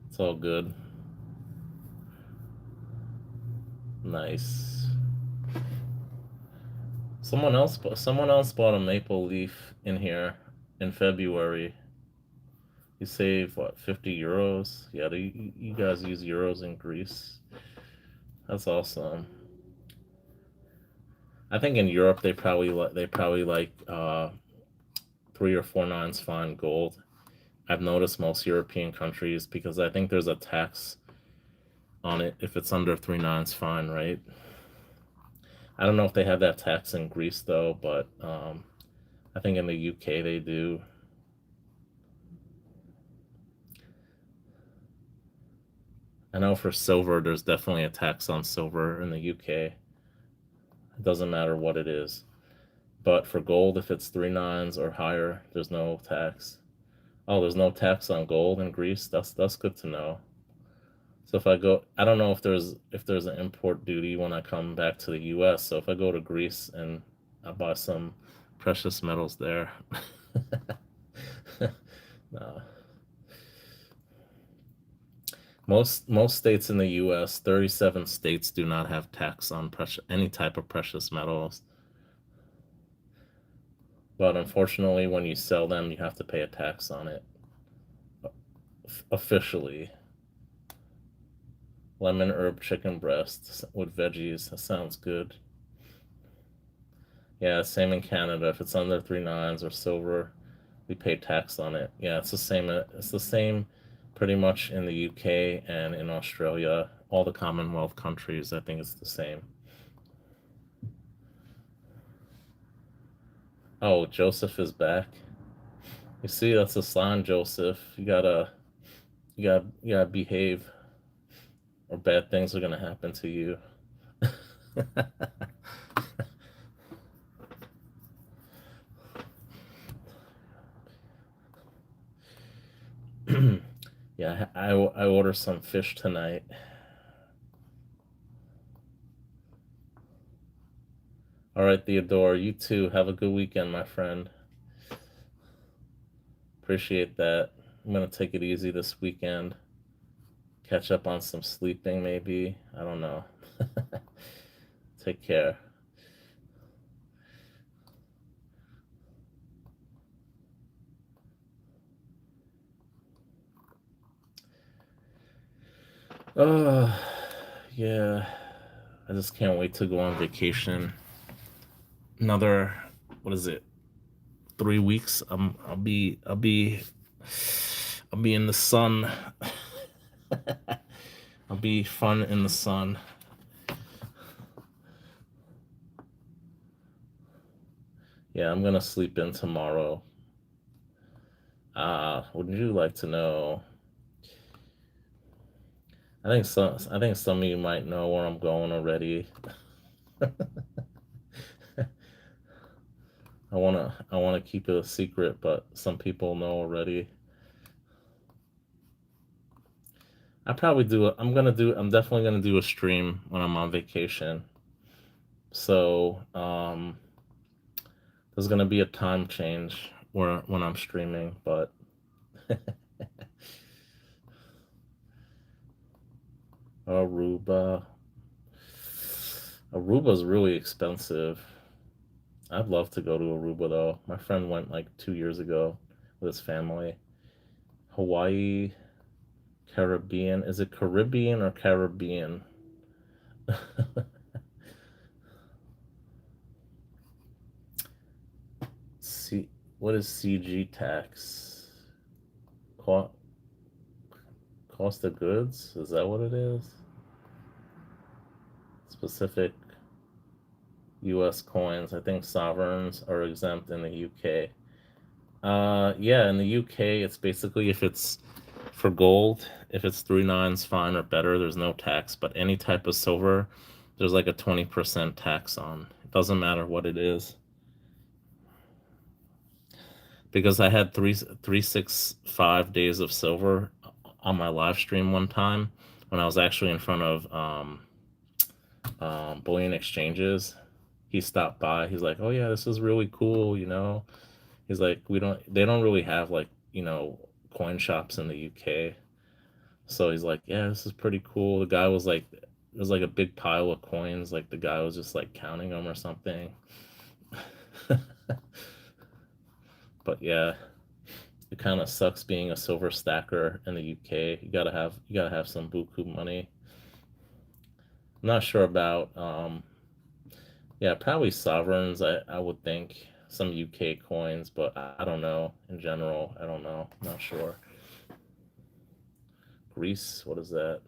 it's all good. Nice. Someone else bought a maple leaf in here in February. You save what, 50 euros? Yeah, you guys use euros in Greece. That's awesome. I think in Europe they probably like 3 or 4 nines fine gold. I've noticed most European countries because I think there's a tax on it if it's under 3 nines fine, right? I don't know if they have that tax in Greece though, but I think in the UK they do. I know for silver there's definitely a tax on silver in the UK. It doesn't matter what it is. But for gold, if it's 3 nines or higher, there's no tax. Oh, there's no tax on gold in Greece. That's good to know. So if I go, I don't know if there's an import duty when I come back to the U.S. So if I go to Greece and I buy some precious metals there, no. Most states in the U.S., 37 states do not have tax on any type of precious metals. But unfortunately, when you sell them, you have to pay a tax on it officially. Lemon herb chicken breast with veggies. That sounds good. Yeah, same in Canada. If it's under 3 nines or silver, we pay tax on it. Yeah, it's the same. It's the same, pretty much in the UK and in Australia. All the Commonwealth countries, I think it's the same. Oh, Joseph is back. You see, that's a sign, Joseph. You gotta behave, or bad things are gonna happen to you. Yeah, I order some fish tonight. All right, Theodore, you too. Have a good weekend, my friend. Appreciate that. I'm gonna take it easy this weekend. Catch up on some sleeping, maybe. I don't know. Take care. Oh, yeah. I just can't wait to go on vacation. Another, what is it? 3 weeks. I'll be in the sun. I'll be fun in the sun. Yeah, I'm gonna sleep in tomorrow. Would you like to know? I think some of you might know where I'm going already. I wanna keep it a secret, but some people know already. I'm definitely gonna do a stream when I'm on vacation. So there's gonna be a time change where when I'm streaming, but Aruba. Aruba's really expensive. I'd love to go to Aruba though. My friend went like 2 years ago with his family. Hawaii, Caribbean. Is it Caribbean or Caribbean? C, what is CG tax? Co- Cost of goods? Is that what it is? Specific U.S. coins. I think sovereigns are exempt in the UK. Yeah, in the UK, it's basically if it's for gold, if it's three nines fine or better, there's no tax. But any type of silver, there's like a 20% tax on. It doesn't matter what it is. Because I had 365 days of silver on my live stream one time when I was actually in front of bullion exchanges. He stopped by. He's like, "Oh yeah, this is really cool," you know. He's like, they don't really have like, coin shops in the UK. So he's like, "Yeah, this is pretty cool." The guy was like, it was like a big pile of coins. Like the guy was just like counting them or something. But yeah, it kind of sucks being a silver stacker in the UK. You gotta have some buku money. I'm not sure about yeah, probably sovereigns. I would think some UK coins, but I don't know. In general, I don't know. I'm not sure. Greece, what is that?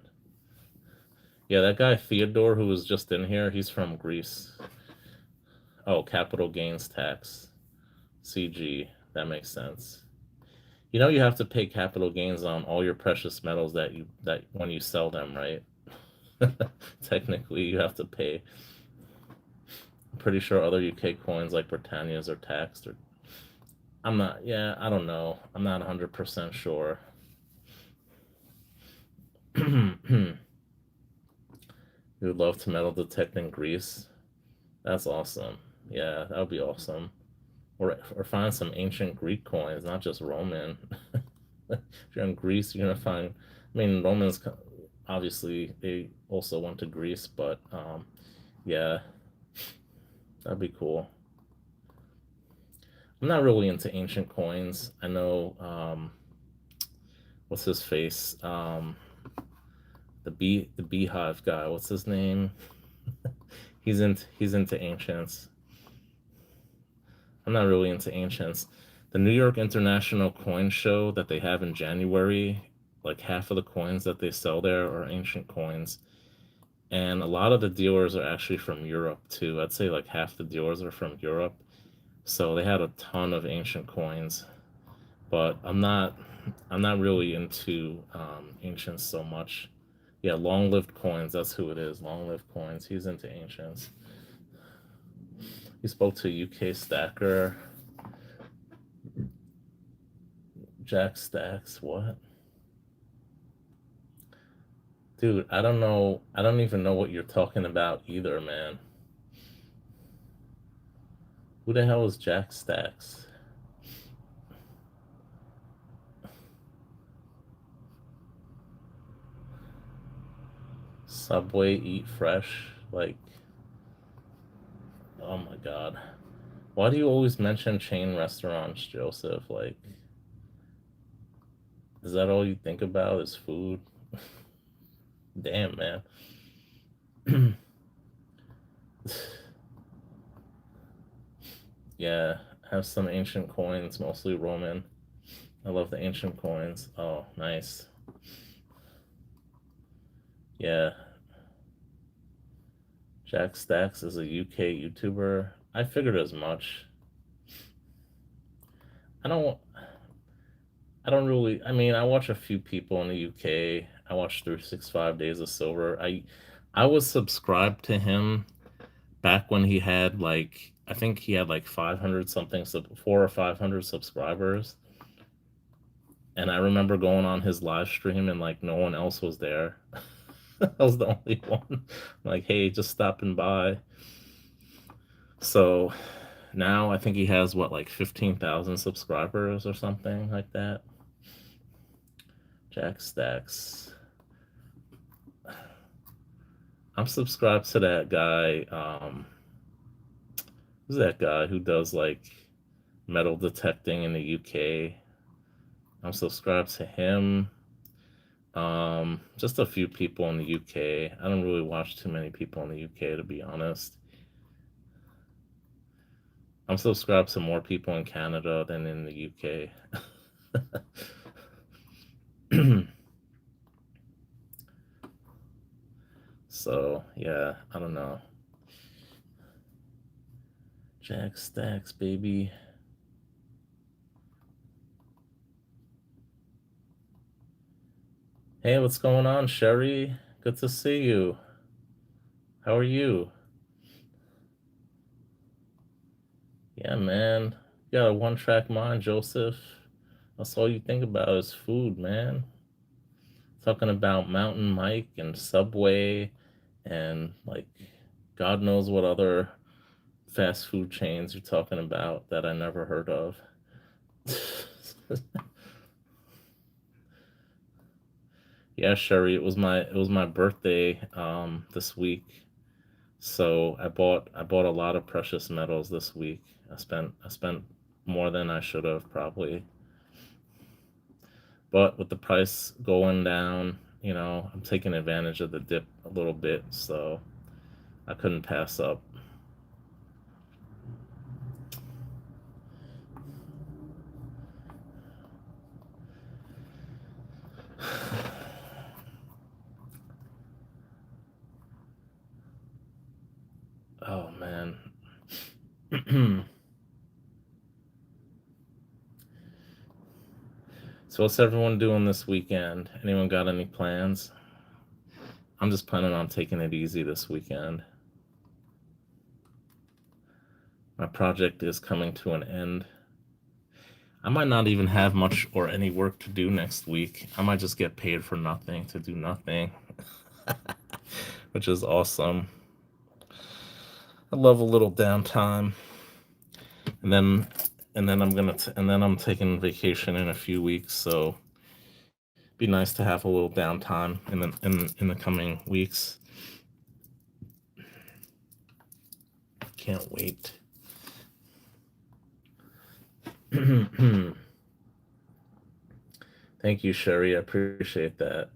Yeah, that guy Theodore who was just in here, he's from Greece. Oh, capital gains tax. CG. That makes sense. You know you have to pay capital gains on all your precious metals that when you sell them, right? Technically, you have to pay. I'm pretty sure other UK coins like Britannia's are taxed. Or I'm not. Yeah, I don't know. I'm not 100% sure. You would love to metal detect in Greece. That's awesome. Yeah, that would be awesome. Or find some ancient Greek coins, not just Roman. If you're in Greece, you're gonna find. I mean, Romans obviously they also went to Greece, but yeah, that'd be cool. I'm not really into ancient coins. I know what's his face, the beehive guy. What's his name? He's into ancients. I'm not really into ancients. The New York International Coin Show that they have in January, like half of the coins that they sell there are ancient coins. And a lot of the dealers are actually from Europe too. I'd say like half the dealers are from Europe. So they had a ton of ancient coins. But I'm not really into ancients so much. Yeah, long lived coins, that's who it is. Long lived coins. He's into ancients. He spoke to UK stacker. Jack Stacks, what? Dude, I don't know. I don't even know what you're talking about either, man. Who the hell is Jack Stacks? Subway Eat Fresh? Like, oh my god. Why do you always mention chain restaurants, Joseph? Like, is that all you think about is food? Damn, man. Yeah, have some ancient coins, mostly Roman. I love the ancient coins. Oh, nice. Yeah, Jack Stacks is a UK YouTuber. I figured as much. I don't. I don't really. I mean, I watch a few people in the UK. I watch 365 Days of Silver. I was subscribed to him back when he had like I think he had like 500 something, 400 or 500 subscribers. And I remember going on his live stream and like no one else was there. I was the only one. Like, hey, just stopping by. So now I think he has what, like 15,000 subscribers or something like that. Jack Stacks. I'm subscribed to that guy. Who's that guy who does like metal detecting in the UK? I'm subscribed to him. Just a few people in the UK. I don't really watch too many people in the UK, to be honest. I'm subscribed to more people in Canada than in the UK. So, yeah, I don't know. Jack Stacks, baby. Hey, what's going on, Sherry? Good to see you. How are you? Yeah, man. You got a one track mind, Joseph. That's all you think about is food, man. Talking about Mountain Mike and Subway and like God knows what other fast food chains you're talking about that I never heard of. Yeah, Sherry, it was my birthday this week. So I bought a lot of precious metals this week. I spent more than I should have probably. But with the price going down, I'm taking advantage of the dip a little bit, so I couldn't pass up. Oh man. So what's everyone doing this weekend? Anyone got any plans? I'm just planning on taking it easy this weekend. My project is coming to an end. I might not even have much or any work to do next week. I might just get paid for nothing to do nothing, which is awesome. I love a little downtime. And then I'm taking vacation in a few weeks, so it'd be nice to have a little downtime in the coming weeks. Can't wait. Thank you, Sherry. I appreciate that.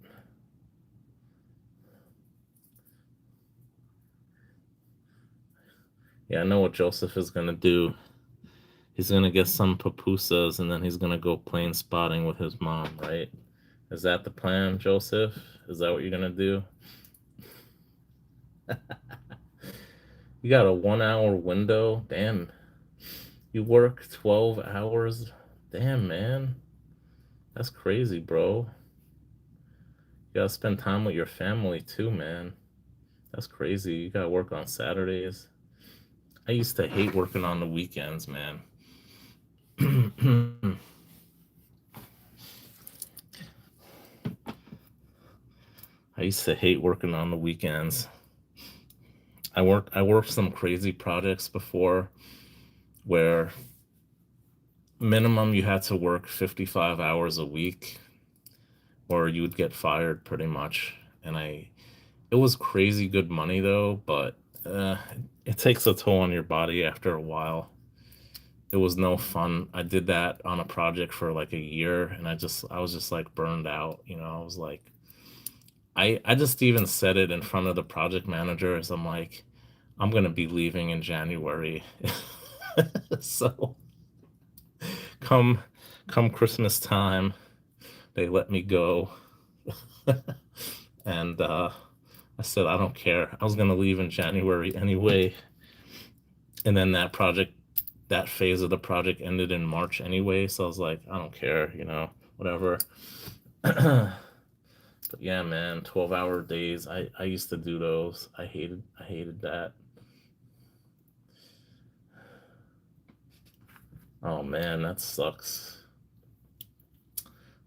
Yeah, I know what Joseph is gonna do. He's gonna get some pupusas and then he's gonna go plane spotting with his mom, right? Is that the plan, Joseph? Is that what you're gonna do? You got a 1 hour window? Damn. You work 12 hours? Damn, man. That's crazy, bro. You gotta spend time with your family too, man. That's crazy. You gotta work on Saturdays. I used to hate working on the weekends, man. I used to hate working on the weekends. I worked some crazy projects before where minimum you had to work 55 hours a week or you would get fired pretty much. And it was crazy good money though, but uh, it takes a toll on your body after a while. It was no fun. I did that on a project for like a year and I was just like burned out, you know. I was like I just even said it in front of the project managers. I'm like, I'm gonna be leaving in January. So come come Christmas time, they let me go. And I said I don't care. I was gonna leave in January anyway. And then that phase of the project ended in March anyway. So I was like, I don't care, you know, whatever. But yeah, man, 12-hour days. I used to do those. I hated that. Oh man, that sucks.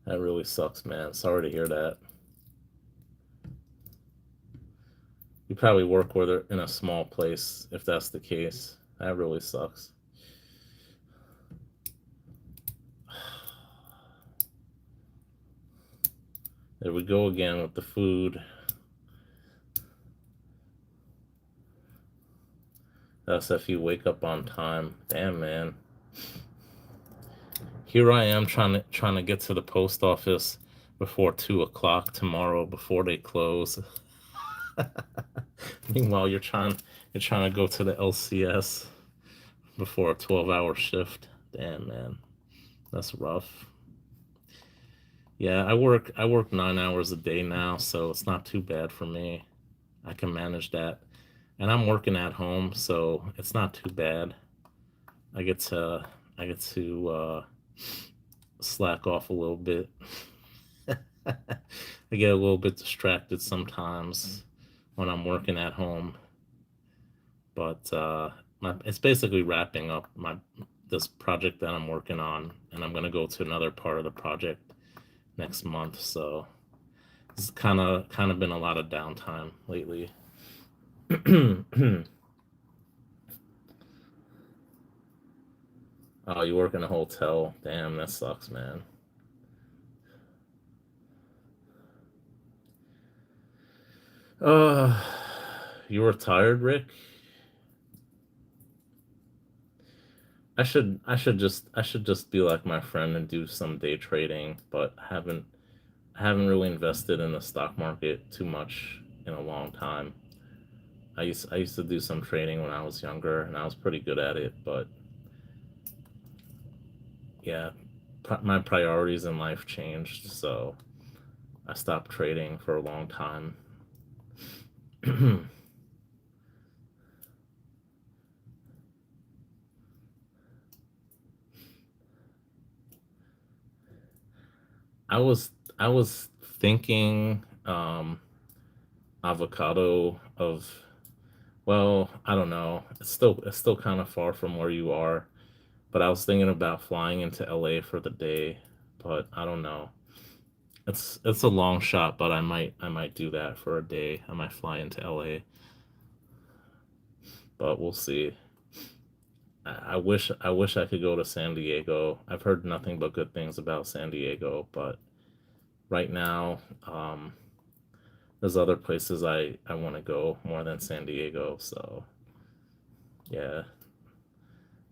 That really sucks, man. Sorry to hear that. You probably work with her in a small place if that's the case. That really sucks. There we go again with the food. That's if you wake up on time. Damn, man. Here I am trying to get to the post office before 2 o'clock tomorrow before they close. Meanwhile, you're trying to go to the LCS before a 12-hour shift. Damn, man, that's rough. Yeah, I work 9 hours a day now, so it's not too bad for me. I can manage that, and I'm working at home, so it's not too bad. I get to I get to slack off a little bit. I get a little bit distracted sometimes when I'm working at home, but it's basically wrapping up my this project that I'm working on, and I'm gonna go to another part of the project next month. So it's kind of been a lot of downtime lately. Oh, you work in a hotel? Damn, that sucks, man. Uh, you were tired, Rick? I should just be like my friend and do some day trading, but I haven't really invested in the stock market too much in a long time. I used to do some trading when I was younger and I was pretty good at it, but yeah, my priorities in life changed, so I stopped trading for a long time. I was I was thinking avocado of, well, I don't know. It's still kind of far from where you are, but I was thinking about flying into LA for the day, but I don't know. It's a long shot, but I might do that for a day. I might fly into LA, but we'll see. I wish I could go to San Diego. I've heard nothing but good things about San Diego, but right now, there's other places I want to go more than San Diego. So yeah,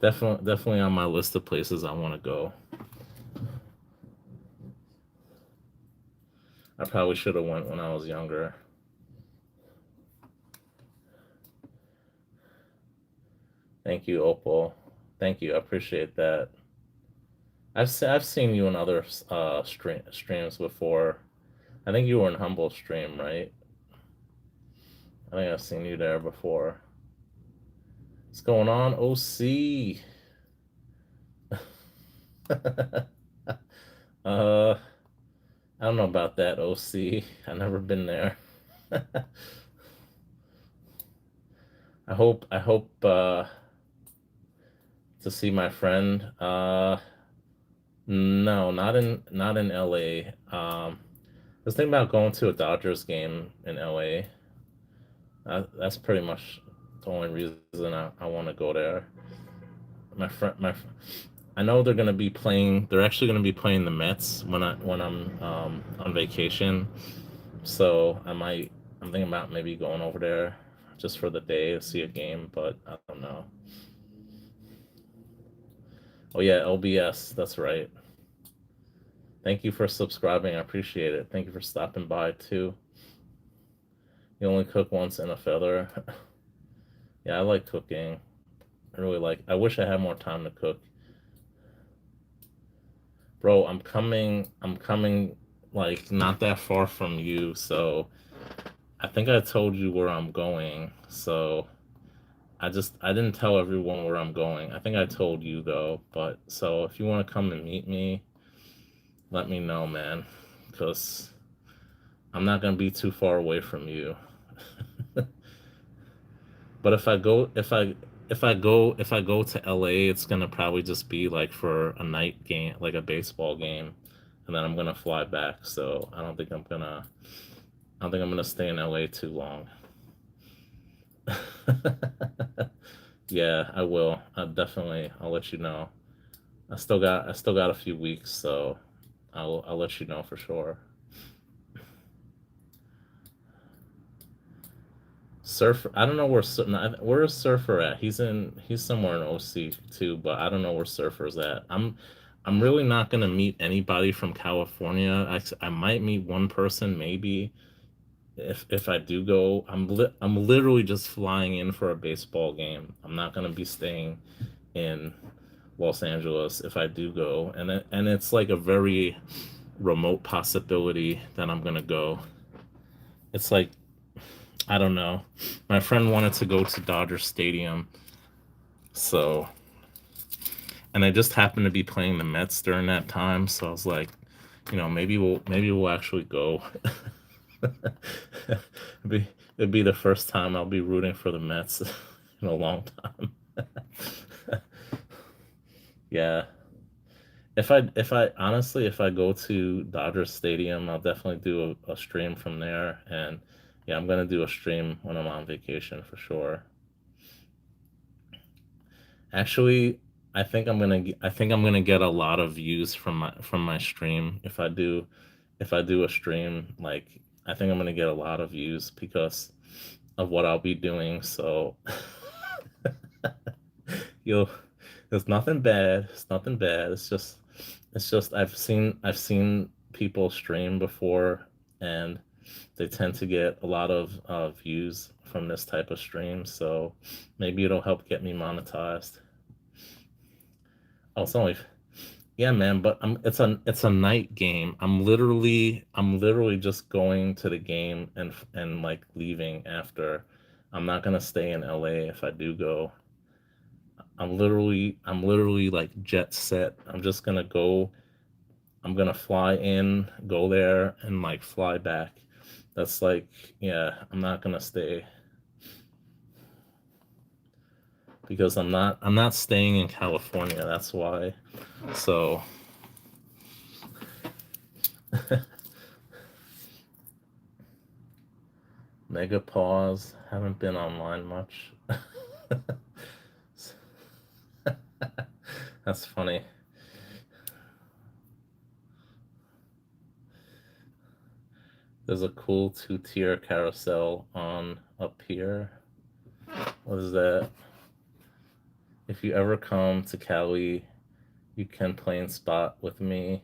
definitely on my list of places I want to go. I probably should have went when I was younger. Thank you, Opal. Thank you. I appreciate that. I've seen you in other streams before. I think you were in Humble Stream, right? I think I've seen you there before. What's going on, OC? uh, I don't know about that, OC. I've never been there. I hope to see my friend. No, not in LA. I was thinking about going to a Dodgers game in LA. That's pretty much the only reason I want to go there. I know they're gonna be playing. They're actually gonna be playing the Mets when I'm on vacation. So I'm thinking about maybe going over there just for the day to see a game, but I don't know. Oh yeah, LBS. That's right. Thank you for subscribing. I appreciate it. Thank you for stopping by too. You only cook once in a feather. Yeah, I like cooking. I really like. I wish I had more time to cook. Bro, I'm coming like not that far from you, so I think I told you where I'm going. So I didn't tell everyone where I'm going. I think I told you though, but so if you want to come and meet me, let me know, man, because I'm not gonna be too far away from you. But if I go to LA, it's gonna probably just be like for a night game, like a baseball game, and then I'm gonna fly back. So I don't think I'm gonna stay in LA too long. Yeah, I will. I'll let you know. I still got a few weeks, so I'll let you know for sure. Surfer, I don't know where is Surfer at? He's somewhere in OC too, but I don't know where Surfer's at. I'm really not gonna meet anybody from California. I might meet one person maybe if I do go. I'm literally just flying in for a baseball game. I'm not gonna be staying in Los Angeles if I do go, and it's like a very remote possibility that I'm gonna go. It's like I don't know. My friend wanted to go to Dodger Stadium, so and I just happened to be playing the Mets during that time, so I was like, maybe we'll actually go. It'd be the first time I'll be rooting for the Mets in a long time. Yeah. If I honestly, if I go to Dodger Stadium, I'll definitely do a stream from there, and yeah, I'm gonna do a stream when I'm on vacation for sure. Actually, I think I'm gonna get a lot of views from my stream if I do a stream. Like, I think I'm gonna get a lot of views because of what I'll be doing. So you'll it's nothing bad. It's nothing bad. It's just I've seen people stream before, and they tend to get a lot of views from this type of stream. So maybe it'll help get me monetized. Oh, it's only Yeah, man, but it's a night game. I'm literally just going to the game and like leaving after. I'm not gonna stay in LA if I do go. I'm literally like jet set. I'm just gonna go. I'm gonna fly in, go there, and like fly back. That's like, yeah, I'm not gonna stay because I'm not staying in California. That's why. So mega pause. Haven't been online much. That's funny. There's a cool two-tier carousel on up here. What is that? If you ever come to Cali, you can play in spot with me.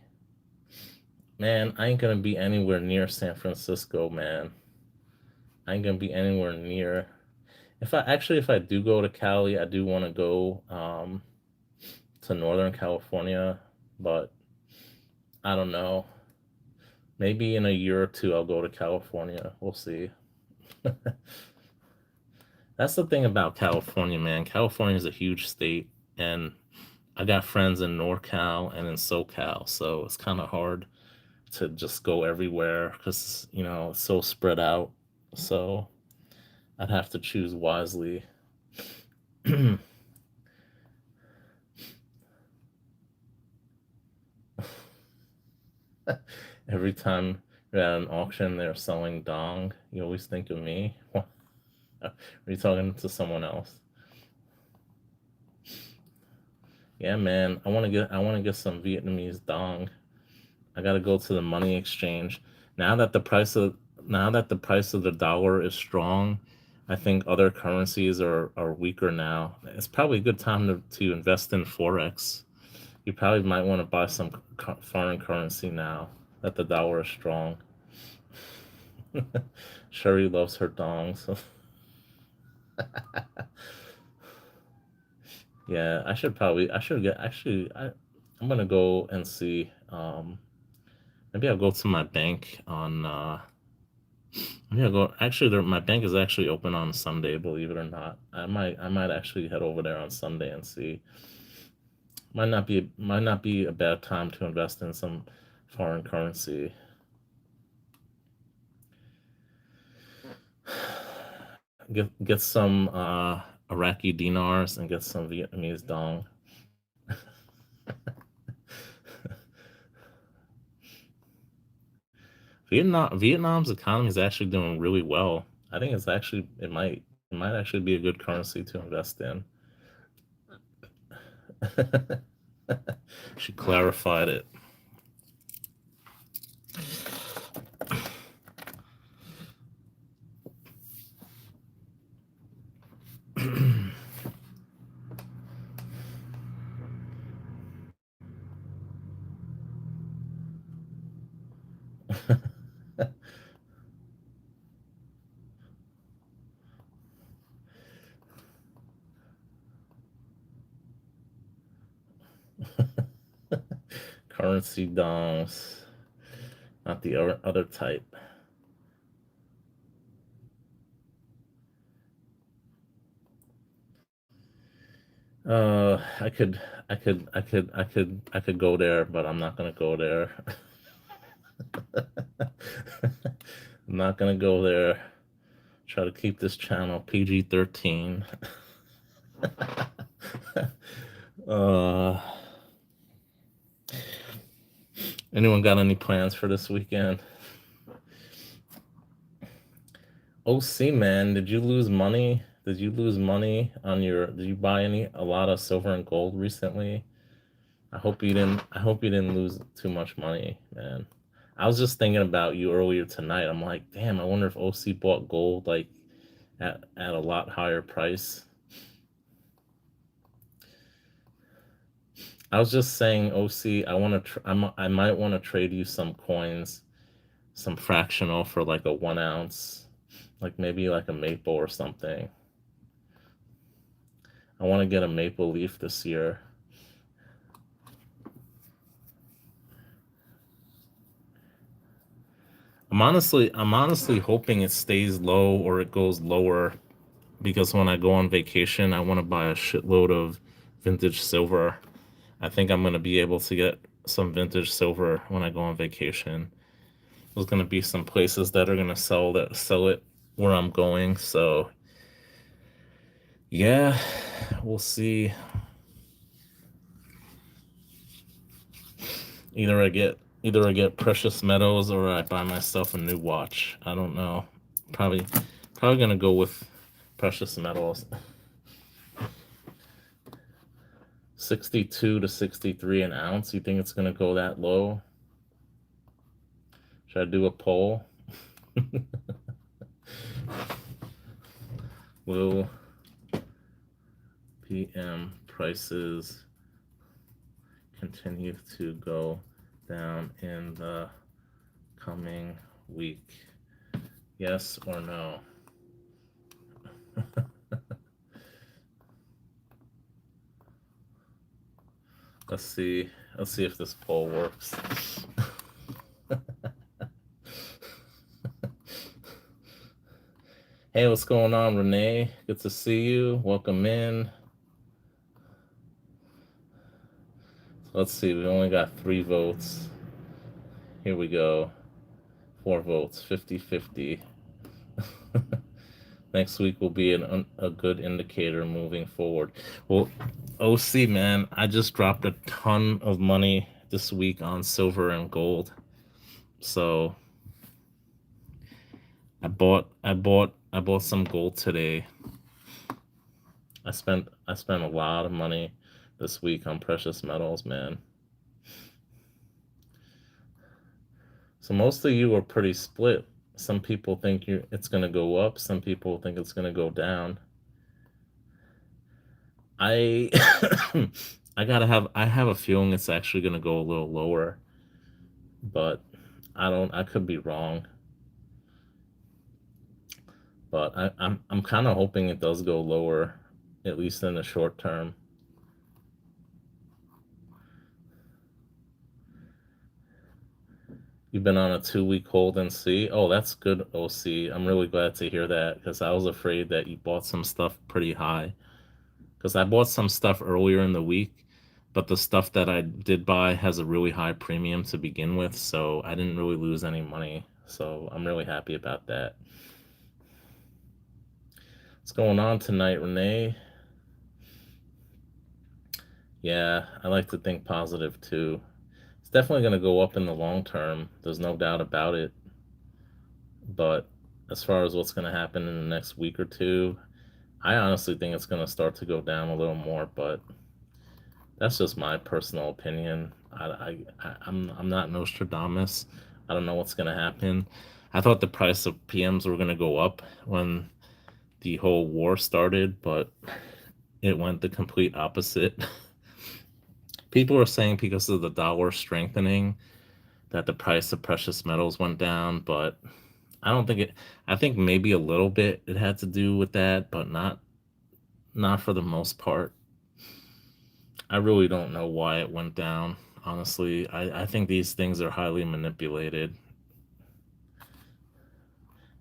Man, I ain't gonna be anywhere near San Francisco, man. I ain't gonna be anywhere near. If I do go to Cali, I do want to go to Northern California, but I don't know. Maybe in a year or two I'll go to California. We'll see. That's the thing about California, man. California is a huge state, and I got friends in NorCal and in SoCal, so it's kind of hard to just go everywhere because it's so spread out. So I'd have to choose wisely. Every time you're at an auction, they're selling dong. You always think of me. Are you talking to someone else? Yeah, man. I want to get some Vietnamese dong. I gotta go to the money exchange. Now that the price of now that the price of the dollar is strong, I think other currencies are weaker now. It's probably a good time to invest in Forex. You probably might want to buy some foreign currency now that the dollar is strong. Sherry loves her dong, so yeah, I should get actually I'm gonna go and see. Maybe I'll go to my bank on maybe I'll go actually my bank is actually open on Sunday, believe it or not. I might actually head over there on Sunday and see. Might not be a bad time to invest in some foreign currency. Get some Iraqi dinars and get some Vietnamese dong. Vietnam's economy is actually doing really well. I think it might actually be a good currency to invest in. She clarified it. Currency dongs, not the other type. I could, I could go there, but I'm not gonna go there. I'm not gonna go there. Try to keep this channel PG-13. uh, Anyone got any plans for this weekend? OC man, did you lose money? Did you lose money on your? Did you buy a lot of silver and gold recently? I hope you didn't. I hope you didn't lose too much money, man. I was just thinking about you earlier tonight. I'm like, damn. I wonder if OC bought gold like at a lot higher price. I was just saying, OC. I want to. I might want to trade you some coins, some fractional for like a 1 ounce, like maybe like a maple or something. I want to get a maple leaf this year. I'm honestly hoping it stays low or it goes lower because when I go on vacation, I want to buy a shitload of vintage silver. I think I'm going to be able to get some vintage silver when I go on vacation. There's going to be some places that are going to sell it where I'm going. So, yeah, we'll see. Either I get precious metals or I buy myself a new watch. I don't know. Probably probably going to go with precious metals. 62 to 63 an ounce. You think it's going to go that low? Should I do a poll? Will PM prices continue to go down in the coming week? Yes or no? Let's see. Let's see if this poll works. Hey, what's going on, Renee? Good to see you. Welcome in. Let's see. We only got 3 votes. Here we go. 4 votes. 50-50. Next week will be a good indicator moving forward. Well, OC, man, I just dropped a ton of money this week on silver and gold. So I bought some gold today. I spent a lot of money this week on precious metals, man. So most of you are pretty split. Some people think it's going to go up. Some people think it's going to go down. I I have a feeling it's actually going to go a little lower, but I could be wrong. But I'm kind of hoping it does go lower, at least in the short term. You've been on a 2 week hold and see. Oh, that's good, OC. I'm really glad to hear that because I was afraid that you bought some stuff pretty high. Because I bought some stuff earlier in the week, but the stuff that I did buy has a really high premium to begin with, so I didn't really lose any money. So I'm really happy about that. What's going on tonight, Renee? Yeah, I like to think positive too. It's definitely going to go up in the long term. There's no doubt about it. But as far as what's going to happen in the next week or two, I honestly think it's going to start to go down a little more, but that's just my personal opinion. I'm not Nostradamus. I don't know what's going to happen. I thought the price of PMs were going to go up when the whole war started, but it went the complete opposite. People are saying because of the dollar strengthening that the price of precious metals went down, but I don't think it. I think maybe a little bit it had to do with that, but not for the most part. I really don't know why it went down. Honestly, I think these things are highly manipulated.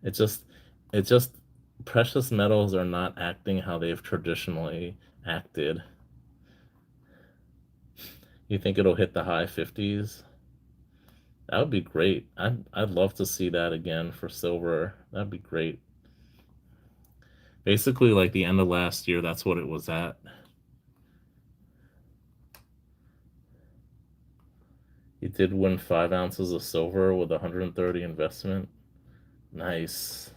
It just it just precious metals are not acting how they've traditionally acted. You think it'll hit the high 50s? That would be great. I'd love to see that again for silver. That'd be great. Basically, like the end of last year, that's what it was at. You did win 5 ounces of silver with 130 investment. Nice.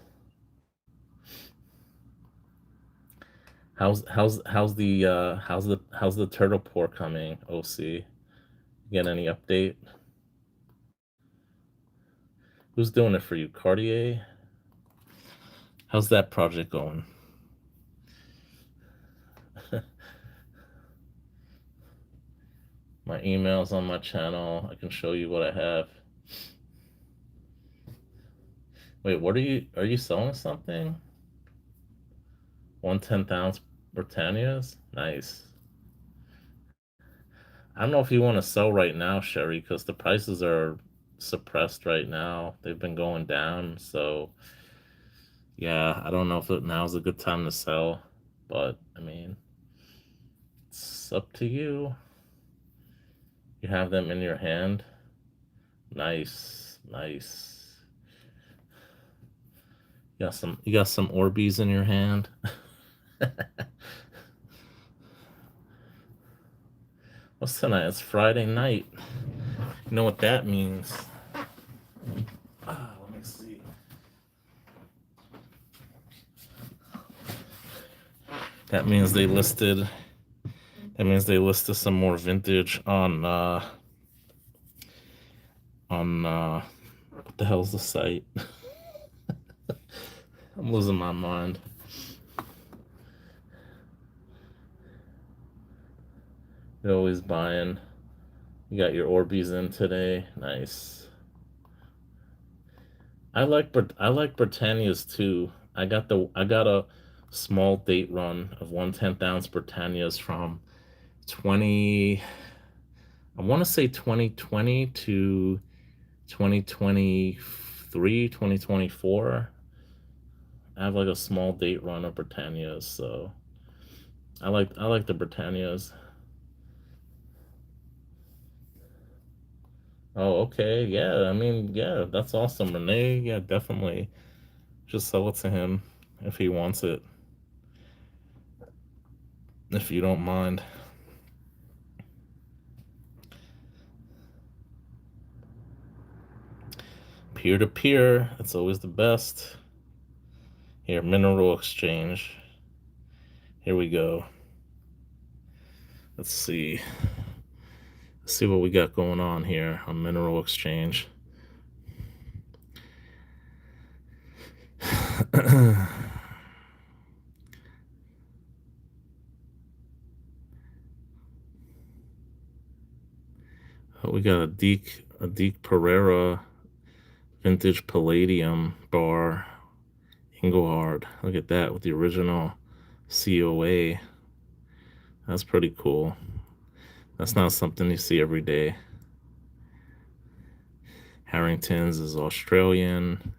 How's the turtle pour coming, OC? Get any update? Who's doing it for you? Cartier? How's that project going? My email's on my channel. I can show you what I have. Wait, what are you selling something? 1/10 ounce Britannias? Nice. I don't know if you want to sell right now, Sherry, because the prices are suppressed right now. They've been going down, so yeah, I don't know if now's a good time to sell, but I mean, it's up to you. You have them in your hand. Nice, nice. You got some Orbeez in your hand. What's tonight? It's Friday night. You know what that means? Let me see. That means they listed. That means they listed some more vintage on what the hell's the site? I'm losing my mind. You're always buying. You got your Orbeez in today. Nice. I like Britannias too. I got a small date run of 1/10 ounce Britannias from 20 I want to say 2020 to 2023, 2024. I have like a small date run of Britannias, so I like the Britannias. Oh, okay. Yeah, I mean, yeah, that's awesome, Renee. Yeah, definitely. Just sell it to him if he wants it, if you don't mind. Peer to peer, it's always the best. Here, Mineral Exchange. Here we go. Let's see. Let's see what we got going on here on Mineral Exchange. We got a Deke Pereira vintage palladium bar, Engelhard. Look at that with the original COA. That's pretty cool. That's not something you see every day. Harrington's is Australian.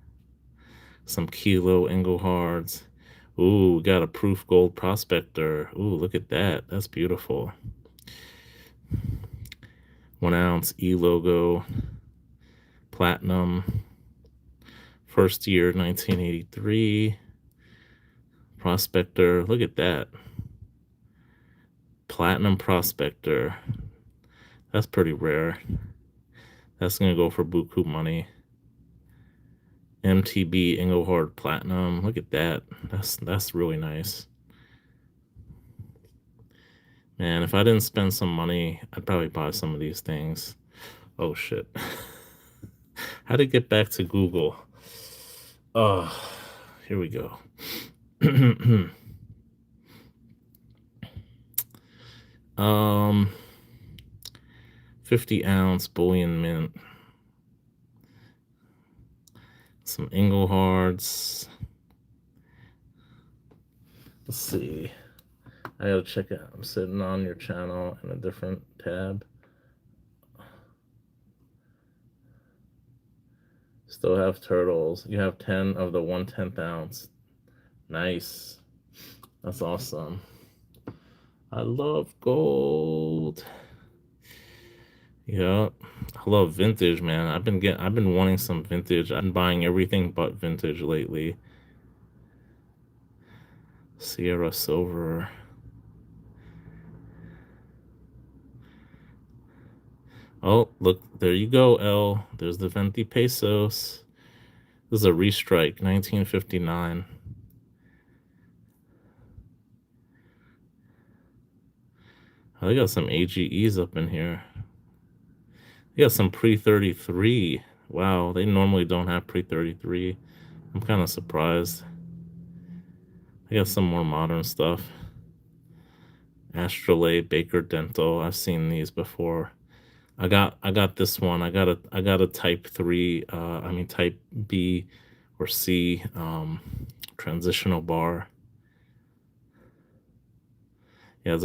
Some Kilo Engelhards. Ooh, we got a proof gold prospector. Ooh, look at that. That's beautiful. 1 ounce E logo platinum. First year 1983. Prospector. Look at that. Platinum prospector. That's pretty rare. That's gonna go for buku money. MTB Engelhard Platinum. Look at that. That's really nice. Man, if I didn't spend some money, I'd probably buy some of these things. Oh shit. How to get back to Google? Oh, here we go. 50 ounce bullion mint. Some Engelhards. Let's see. I gotta check it. I'm sitting on your channel in a different tab. Still have turtles. You have 10 of the 1/10 ounce. Nice. That's awesome. I love gold. Yeah, I love vintage, man. I've been wanting some vintage. I've been buying everything but vintage lately. Sierra Silver. Oh, look, there you go, L. There's the 20 pesos. This is a restrike, 1959. Oh, they got some AGEs up in here. They got some pre-33. Wow, they normally don't have pre-33. I'm kind of surprised. They got some more modern stuff. Astrolabe, Baker Dental. I've seen these before. I got this one. I got a type 3, type B or C transitional bar. Yeah,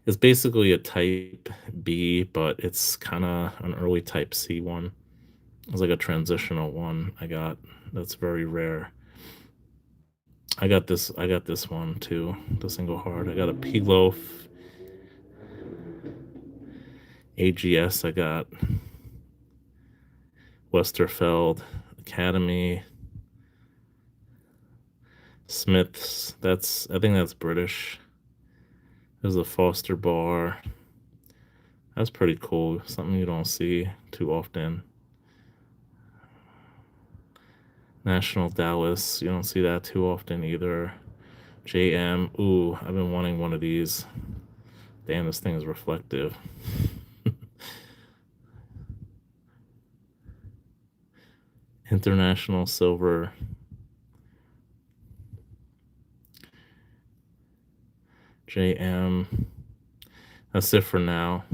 it's basically a type B, but it's kind of an early type C one. It's like a transitional one I got. That's very rare. I got this one too, the Engelhard. I got a P-Loaf AGS. I got Westerfeld Academy, Smiths. I think that's British. There's a Foster bar. That's pretty cool. Something you don't see too often. National Dallas. You don't see that too often either. JM. Ooh, I've been wanting one of these. Damn, this thing is reflective. International Silver. JM. That's it for now.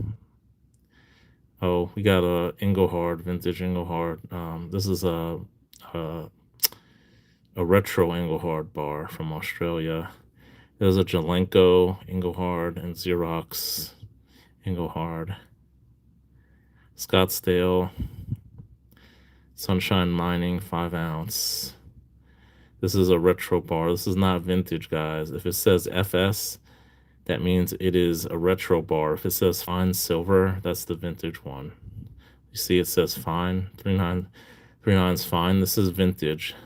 Oh, we got a Engelhard, vintage Engelhard. This is a retro Engelhard bar from Australia. There's a Jelenko Engelhard and Xerox Engelhard. Scottsdale Sunshine Mining 5 ounce. This is a retro bar. This is not vintage, guys. If it says FS, that means it is a retro bar. If it says fine silver, that's the vintage one. You see it says fine, 39's fine. This is vintage.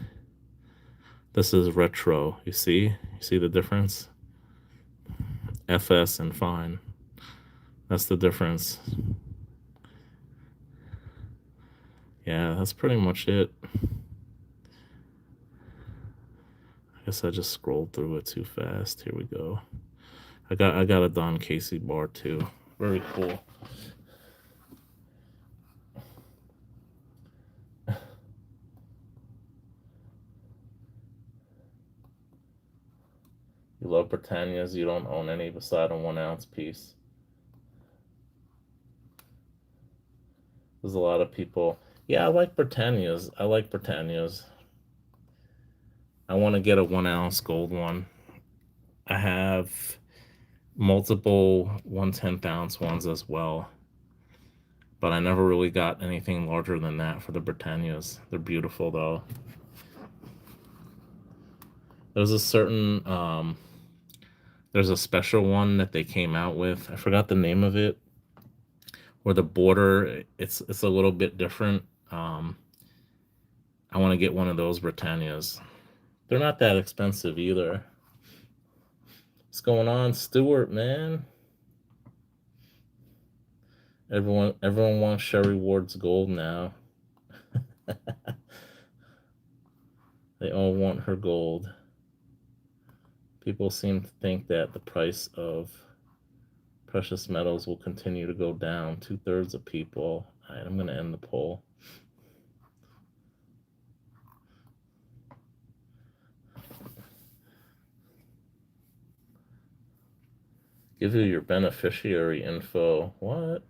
This is retro. You see the difference? FS and fine. That's the difference. Yeah, that's pretty much it. I guess I just scrolled through it too fast. Here we go. I got a Don Casey bar too. Very cool. You love Britannias. You don't own any beside a 1 ounce piece. There's a lot of people. Yeah, I like Britannias. I like Britannias. I want to get a 1 ounce gold one. I have multiple 1/10 ounce ones as well, but I never really got anything larger than that for the Britannias. They're beautiful though. There's a certain there's a special one that they came out with. I forgot the name of it. Where the border it's a little bit different. I want to get one of those Britannias. They're not that expensive either. What's going on, Stuart, man? Everyone wants Sherry Ward's gold now. They all want her gold. People seem to think that the price of precious metals will continue to go down. 2/3 of people. All right, I'm going to end the poll. Give you your beneficiary info. What?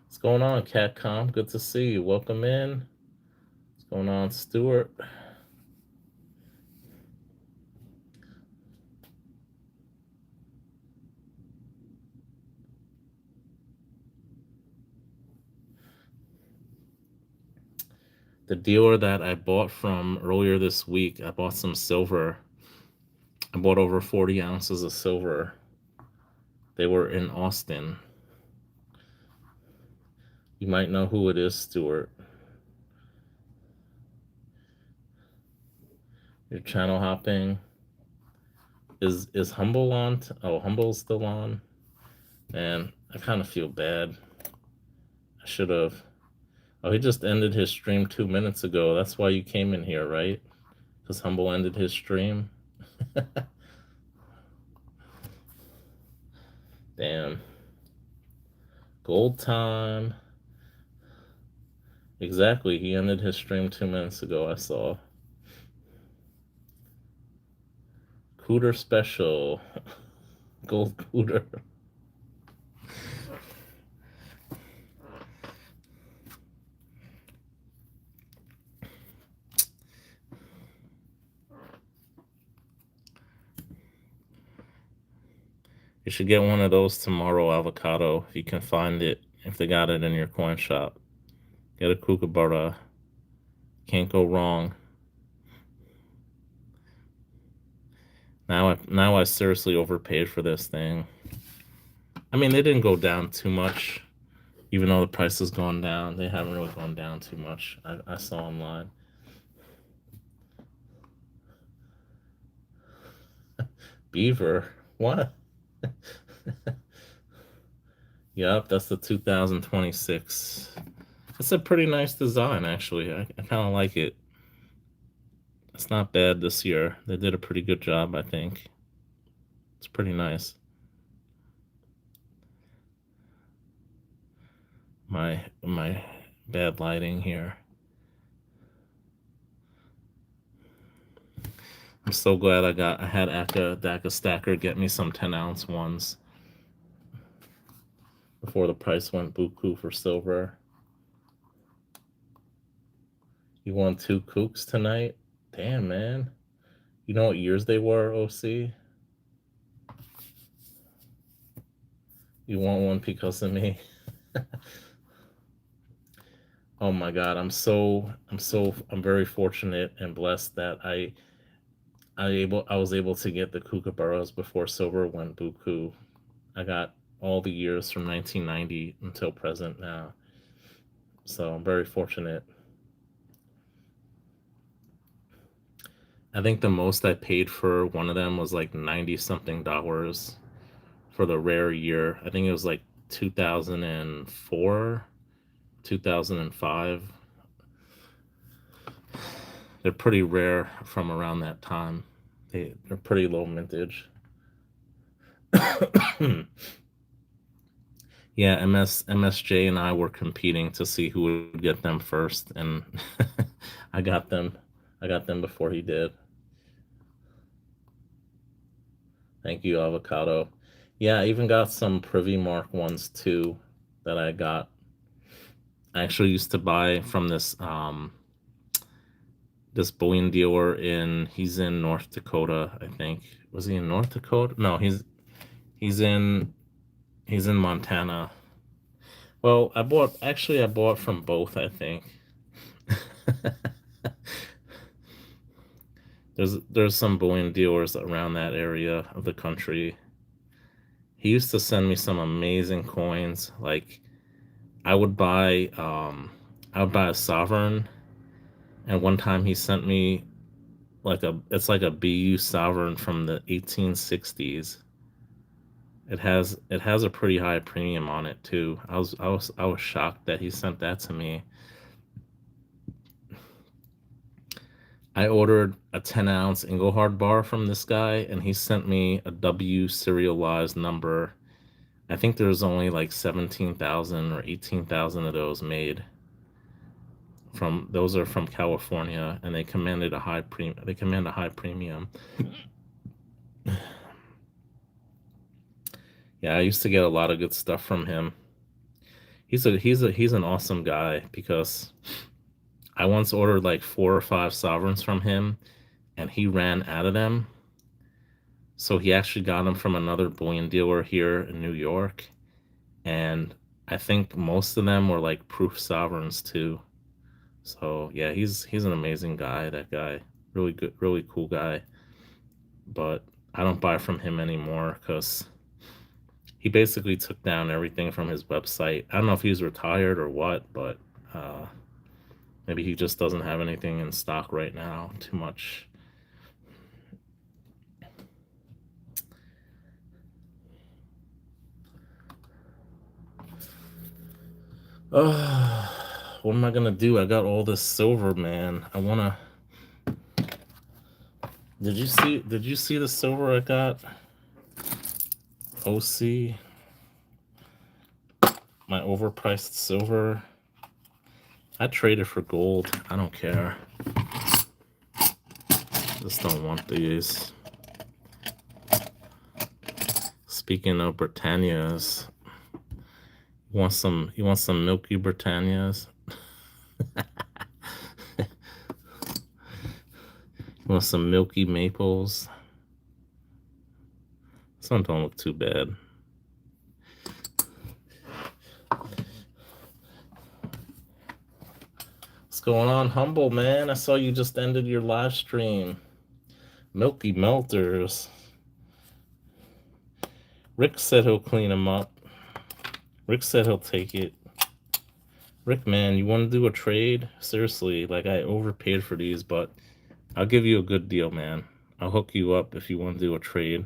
What's going on, Catcom? Good to see you. Welcome in. What's going on, Stuart? The dealer that I bought from earlier this week, I bought some silver. I bought over 40 ounces of silver. They were in Austin. You might know who it is, Stuart. You're channel hopping. Is Humble on? Oh, Humble's still on. Man, I kind of feel bad. I should have. Oh, he just ended his stream 2 minutes ago. That's why you came in here, right? Because Humble ended his stream. Damn. Gold time. Exactly. He ended his stream 2 minutes ago, I saw. Cooter special. Gold cooter. You should get one of those tomorrow, Avocado, if you can find it, if they got it in your coin shop. Get a Kookaburra. Can't go wrong. Now I seriously overpaid for this thing. I mean, they didn't go down too much, even though the price has gone down. They haven't really gone down too much. I saw online. Beaver? What? Yep, that's the 2026. It's a pretty nice design, actually. I kind of like it. It's not bad this year. They did a pretty good job, I think. It's pretty nice. My bad lighting here. I'm so glad I had Daka Stacker get me some 10 ounce ones before the price went buku for silver. You won 2 kooks tonight? Damn, man. You know what years they were, OC? You want one because of me? Oh my God, I'm very fortunate and blessed that I was able to get the Kookaburras before silver went buku. I got all the years from 1990 until present now. So I'm very fortunate. I think the most I paid for one of them was like 90 something dollars for the rare year. I think it was like 2004, 2005. They're pretty rare from around that time. They're pretty low mintage. Yeah, MSJ and I were competing to see who would get them first, and I got them. I got them before he did. Thank you, avocado. Yeah, I even got some Privy Mark ones too that I got. I actually used to buy from this bullion dealer he's in North Dakota, I think. Was he in North Dakota? No, he's in he's in Montana. Well, I bought from both, I think. There's some bullion dealers around that area of the country. He used to send me some amazing coins. Like I would buy a sovereign, and one time he sent me it's like a BU sovereign from the 1860s. It has a pretty high premium on it too. I was shocked that he sent that to me. I ordered a 10-ounce Engelhard bar from this guy, and he sent me a W serialized number. I think there's only like 17,000 or 18,000 of those made. Those are from California, and they commanded a high premium. They command a high premium. Yeah, I used to get a lot of good stuff from him. He's an awesome guy because I once ordered like 4 or 5 sovereigns from him, and he ran out of them. So he actually got them from another bullion dealer here in New York, and I think most of them were like proof sovereigns too. So yeah, he's an amazing guy. That guy, really good, really cool guy. But I don't buy from him anymore because he basically took down everything from his website. I don't know if he's retired or what, but maybe he just doesn't have anything in stock right now. Too much. What am I gonna do? I got all this silver, man. I wanna. Did you see the silver I got? OC, my overpriced silver. I traded for gold. I don't care. Just don't want these. Speaking of Britannias, you want some milky Britannias? You want some milky maples? Some don't look too bad. What's going on, Humble, man? I saw you just ended your live stream. Milky Melters. Rick said he'll clean them up. Rick said he'll take it. Rick, man, you want to do a trade? Seriously, like I overpaid for these, but I'll give you a good deal, man. I'll hook you up if you want to do a trade.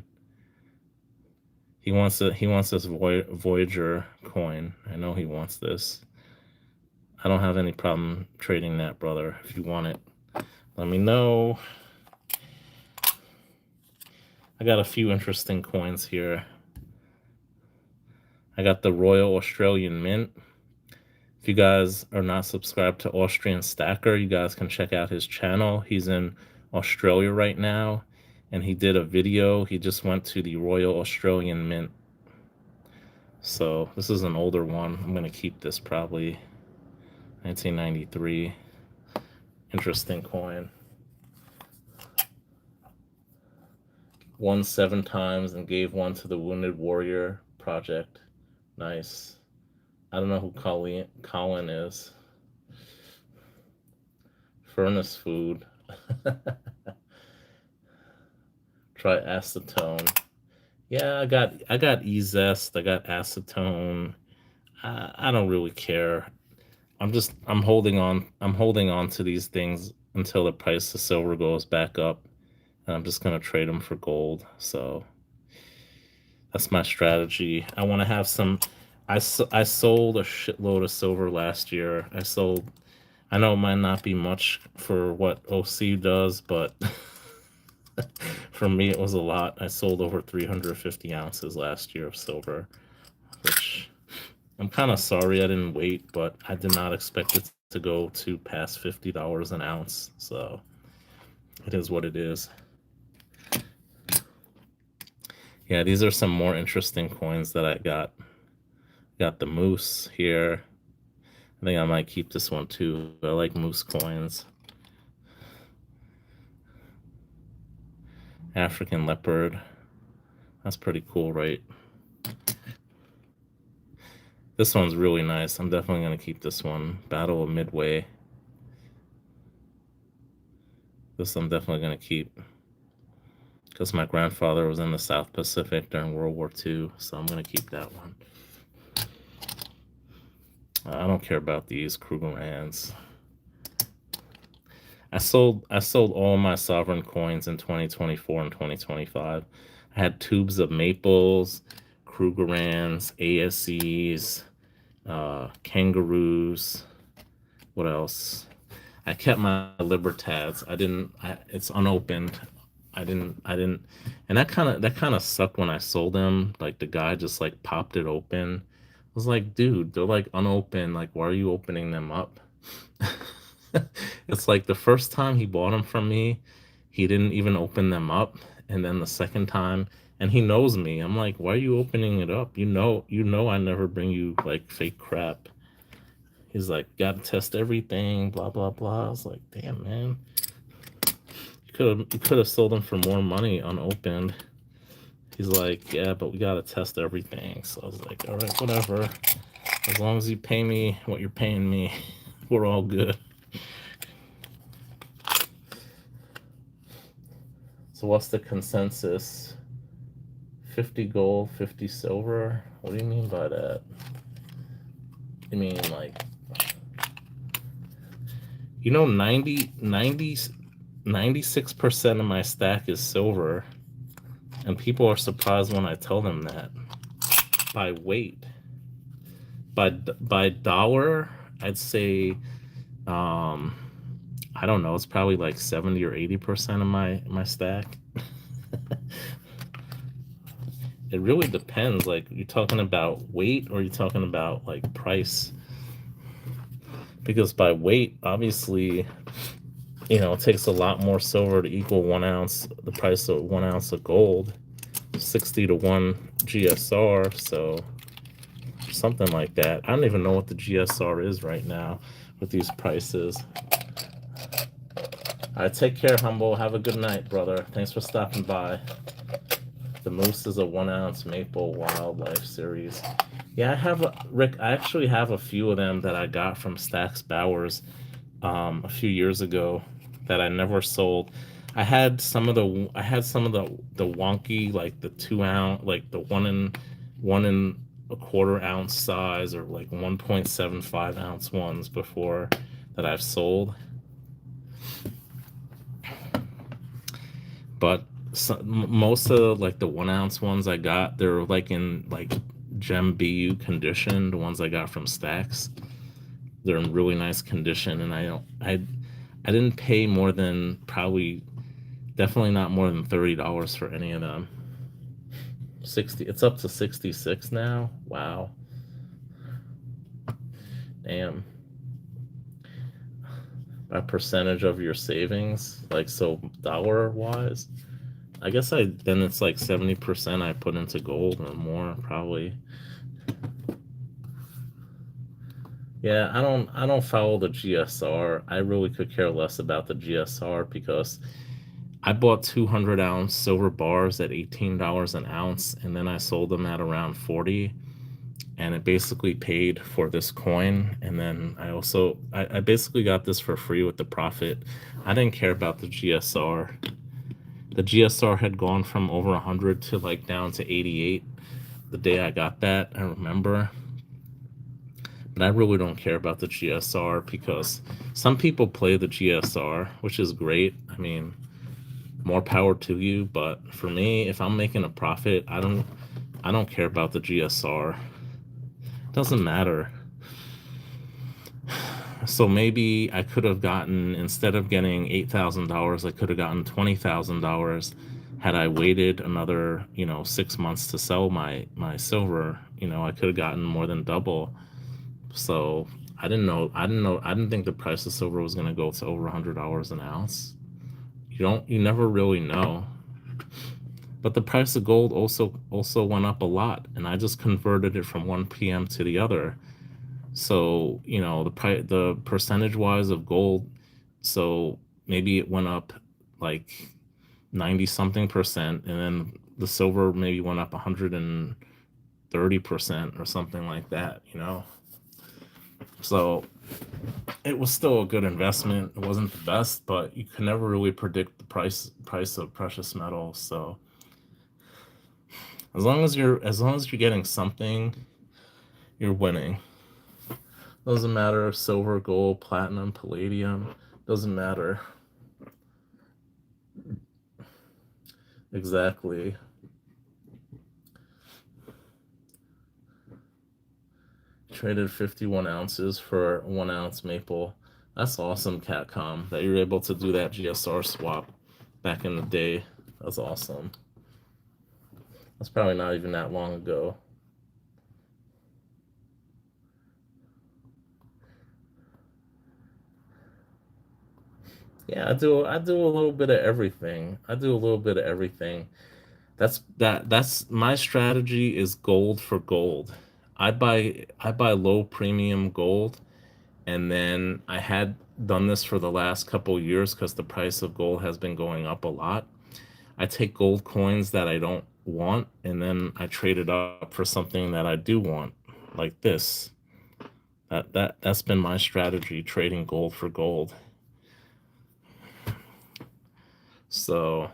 He wants this Voyager coin. I know he wants this. I don't have any problem trading that, brother. If you want it, let me know. I got a few interesting coins here. I got the Royal Australian Mint. If you guys are not subscribed to Austrian Stacker, you guys can check out his channel. He's in Australia right now, and he did a video. He just went to the Royal Australian Mint. So this is an older one. I'm going to keep this probably 1993. Interesting coin. Won 7 times and gave one to the Wounded Warrior Project. Nice. I don't know who Colin is. Furnace Food. Try acetone. Yeah, I got E-Zest. I got acetone. I don't really care. I'm holding on to these things until the price of silver goes back up, and I'm just gonna trade them for gold. So that's my strategy. I want to have some. I sold a shitload of silver last year. I sold I know it might not be much for what OC does, but for me it was a lot. I sold over 350 ounces last year of silver, which I'm kind of sorry I didn't wait, but I did not expect it to go to past $50 an ounce. So it is what it is. Yeah, these are some more interesting coins that I got. Got the moose here. I think I might keep this one too. I like moose coins. African leopard. That's pretty cool, right? This one's really nice. I'm definitely going to keep this one. Battle of Midway. This I'm definitely going to keep because my grandfather was in the South Pacific during World War II, so I'm going to keep that one. I don't care about these Krugerrands. I sold all my sovereign coins in 2024 and 2025. I had tubes of maples, Krugerrands, ASCs, kangaroos. What else? I kept my Libertads. It's unopened. I didn't. And that kind of sucked when I sold them. Like the guy just like popped it open. I was like, dude, they're like unopened. Like, why are you opening them up? It's like the first time he bought them from me, he didn't even open them up, and then the second time, and he knows me. I'm like, why are you opening it up? You know, I never bring you like fake crap. He's like, gotta test everything, blah blah blah. I was like, damn man, you could have sold them for more money unopened. He's like, yeah, but we gotta test everything. So I was like, all right, whatever. As long as you pay me what you're paying me, we're all good. So what's the consensus? 50 gold, 50 silver? What do you mean by that? You mean like, 96% of my stack is silver, and people are surprised when I tell them that. By weight, by dollar, I'd say, um, I don't know, it's probably like 70 or 80% of my stack. It really depends. Like, you talking about weight or you talking about like price? Because by weight, obviously, it takes a lot more silver to equal 1 ounce, the price of 1 ounce of gold, 60 to 1 GSR. So something like that. I don't even know what the GSR is right now with these prices. All right, take care, Humble. Have a good night, brother. Thanks for stopping by. The Moose is a 1 ounce Maple Wildlife Series. Yeah, Rick, I actually have a few of them that I got from Stax Bowers a few years ago that I never sold. I had some of the wonky, like the 2 ounce, like the one and a quarter ounce size, or like 1.75 ounce ones before, that I've sold. But most of like the 1 ounce ones I got, they're like in like Gem BU condition. The ones I got from Stax, they're in really nice condition, and I didn't pay more than, probably, definitely not more than $30 for any of them. 60. It's up to 66 now. Wow. Damn. By percentage of your savings, like, so dollar wise, I guess then it's like 70% I put into gold or more, probably. Yeah, I don't follow the GSR. I really could care less about the GSR because I bought 200-ounce silver bars at $18 an ounce, and then I sold them at around 40, and it basically paid for this coin. And then I basically got this for free with the profit. I didn't care about the GSR. The GSR had gone from over 100 to like down to 88 the day I got that, I remember. But I really don't care about the GSR because some people play the GSR, which is great. I mean, more power to you. But for me, if I'm making a profit, I don't care about the GSR. It doesn't matter. So maybe I could have gotten, instead of getting $8,000, I could have gotten $20,000 had I waited another, 6 months to sell my silver. I could have gotten more than double. So I didn't think the price of silver was going to go to over $100 an ounce. You never really know. But the price of gold also went up a lot, and I just converted it from 1 p.m. to the other. So, the percentage wise of gold, so maybe it went up like 90 something percent, and then the silver maybe went up 130% or something like that. So it was still a good investment. It wasn't the best, but you can never really predict the price of precious metals. So as long as you're getting something, you're winning. Doesn't matter if silver, gold, platinum, palladium. Doesn't matter. Exactly. Traded 51 ounces for 1 ounce maple. That's awesome, Catcom, that you're able to do that GSR swap back in the day. That's awesome. That's probably not even that long ago. Yeah, I do a little bit of everything. I do a little bit of everything. That's my strategy is gold for gold. I buy low premium gold, and then I had done this for the last couple years because the price of gold has been going up a lot. I take gold coins that I don't want, and then I trade it up for something that I do want, like this. That's been my strategy, trading gold for gold. So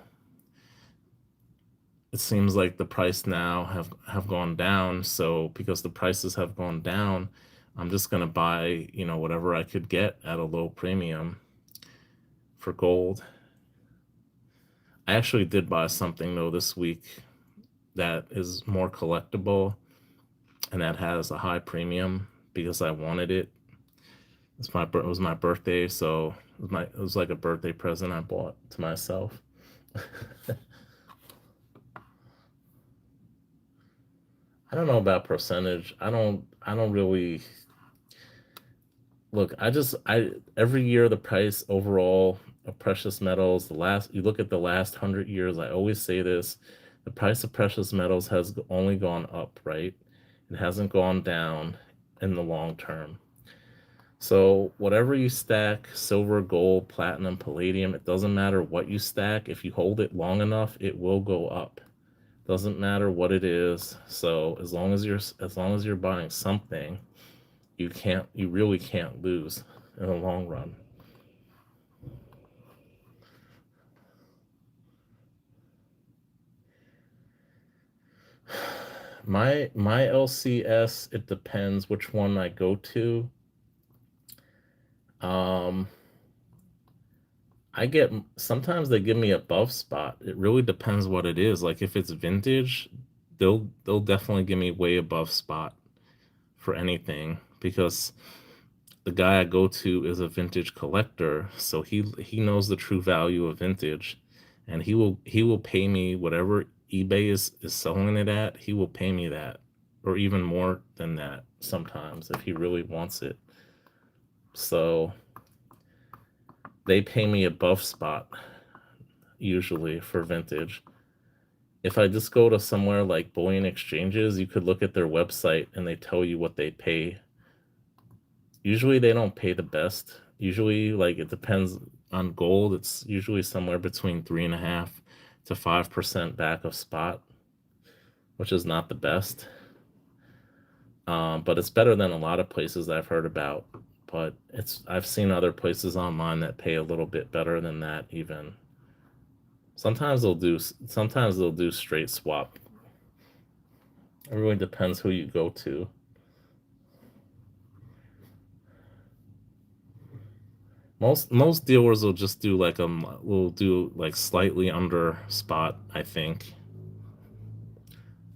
it seems like the price now have gone down. So because the prices have gone down, I'm just gonna buy, whatever I could get at a low premium for gold. I actually did buy something though this week that is more collectible and that has a high premium because I wanted it. It was my birthday, so it was like a birthday present I bought to myself. I don't know about percentage. I don't really look. I every year the price overall of precious metals, the last you look at the last 100 years, I always say this, the price of precious metals has only gone up, right? It hasn't gone down in the long term. So whatever you stack, silver, gold, platinum, palladium, it doesn't matter what you stack. If you hold it long enough, it will go up. Doesn't matter what it is. So as long as you're buying something, you really can't lose in the long run. My LCS, it depends which one I go to. Um I get sometimes they give me a buff spot. It really depends what it is. Like if it's vintage, they'll definitely give me way above spot for anything because the guy I go to is a vintage collector, so he knows the true value of vintage, and he will pay me whatever eBay is selling it at. He will pay me that, or even more than that sometimes if he really wants it. So they pay me above spot usually for vintage. If I just go to somewhere like Bullion Exchanges, you could look at their website and they tell you what they pay. Usually they don't pay the best. Usually, like it depends on gold. It's usually somewhere between 3.5 to 5% back of spot, which is not the best. But it's better than a lot of places I've heard about. But I've seen other places online that pay a little bit better than that even. Sometimes they'll do straight swap. It really depends who you go to. Most dealers will just do like will do like slightly under spot, I think.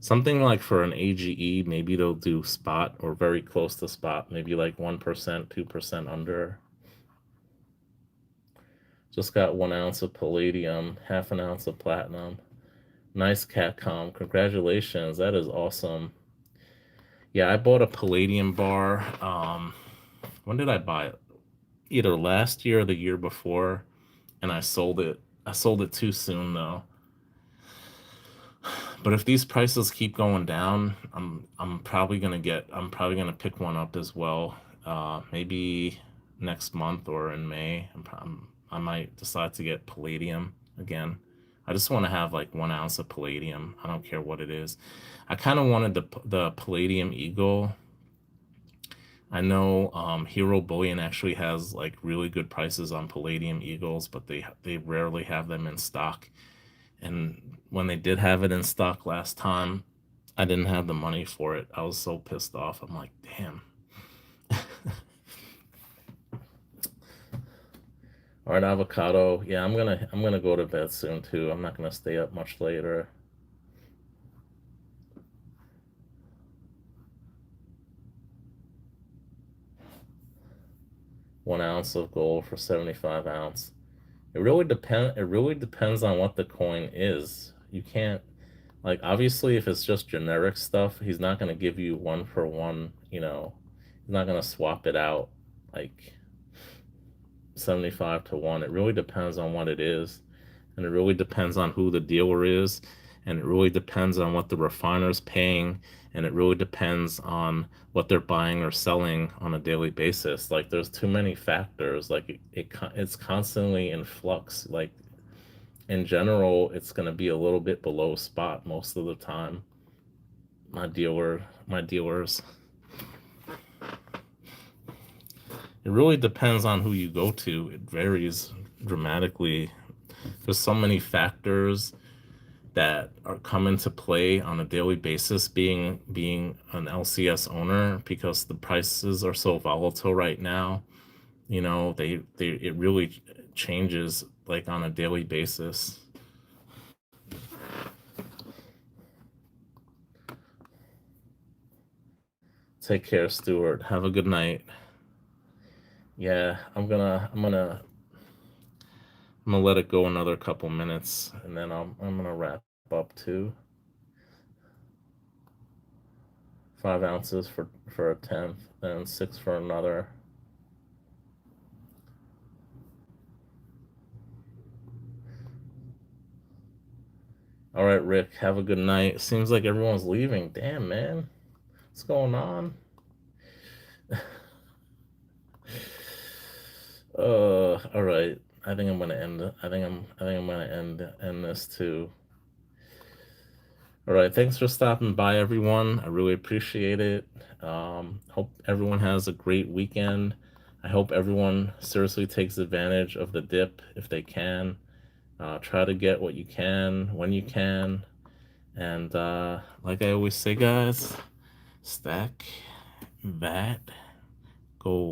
Something like for an AGE, maybe they'll do spot or very close to spot, maybe like 1%, 2% under. Just got 1 ounce of palladium, half an ounce of platinum. Nice Catcom. Congratulations. That is awesome. Yeah, I bought a palladium bar. When did I buy it? Either last year or the year before, and I sold it. I sold it too soon though. But if these prices keep going down, I'm probably gonna pick one up as well. Maybe next month or in May. I might decide to get palladium again. I just want to have like 1 ounce of palladium. I don't care what it is. I kind of wanted the palladium eagle. I know Hero Bullion actually has like really good prices on palladium eagles, but they rarely have them in stock. And when they did have it in stock last time, I didn't have the money for it. I was so pissed off. I'm like, damn. All right, avocado. Yeah, I'm gonna go to bed soon too. I'm not gonna stay up much later. 1 ounce of gold for 75 ounce. It really depends on what the coin is. You can't, like, obviously if it's just generic stuff, he's not gonna give you one for one, he's not gonna swap it out like 75 to 1. It really depends on what it is, and it really depends on who the dealer is, and it really depends on what the refiner's paying, and it really depends on what they're buying or selling on a daily basis. Like there's too many factors. Like it's constantly in flux. Like in general, it's going to be a little bit below spot most of the time. My dealers. It really depends on who you go to. It varies dramatically. There's so many factors that are come into play on a daily basis being an LCS owner, because the prices are so volatile right now. They it really changes like on a daily basis. Take care, Stuart. Have a good night. Yeah, I'm gonna let it go another couple minutes, and then I'm gonna wrap up too. 5 ounces for a tenth, and six for another. All right, Rick. Have a good night. Seems like everyone's leaving. Damn, man, what's going on? All right. I think I'm gonna end. I think I'm gonna end this too. All right. Thanks for stopping by, everyone. I really appreciate it. Hope everyone has a great weekend. I hope everyone seriously takes advantage of the dip if they can. Try to get what you can when you can. And like I always say, guys, stack that gold.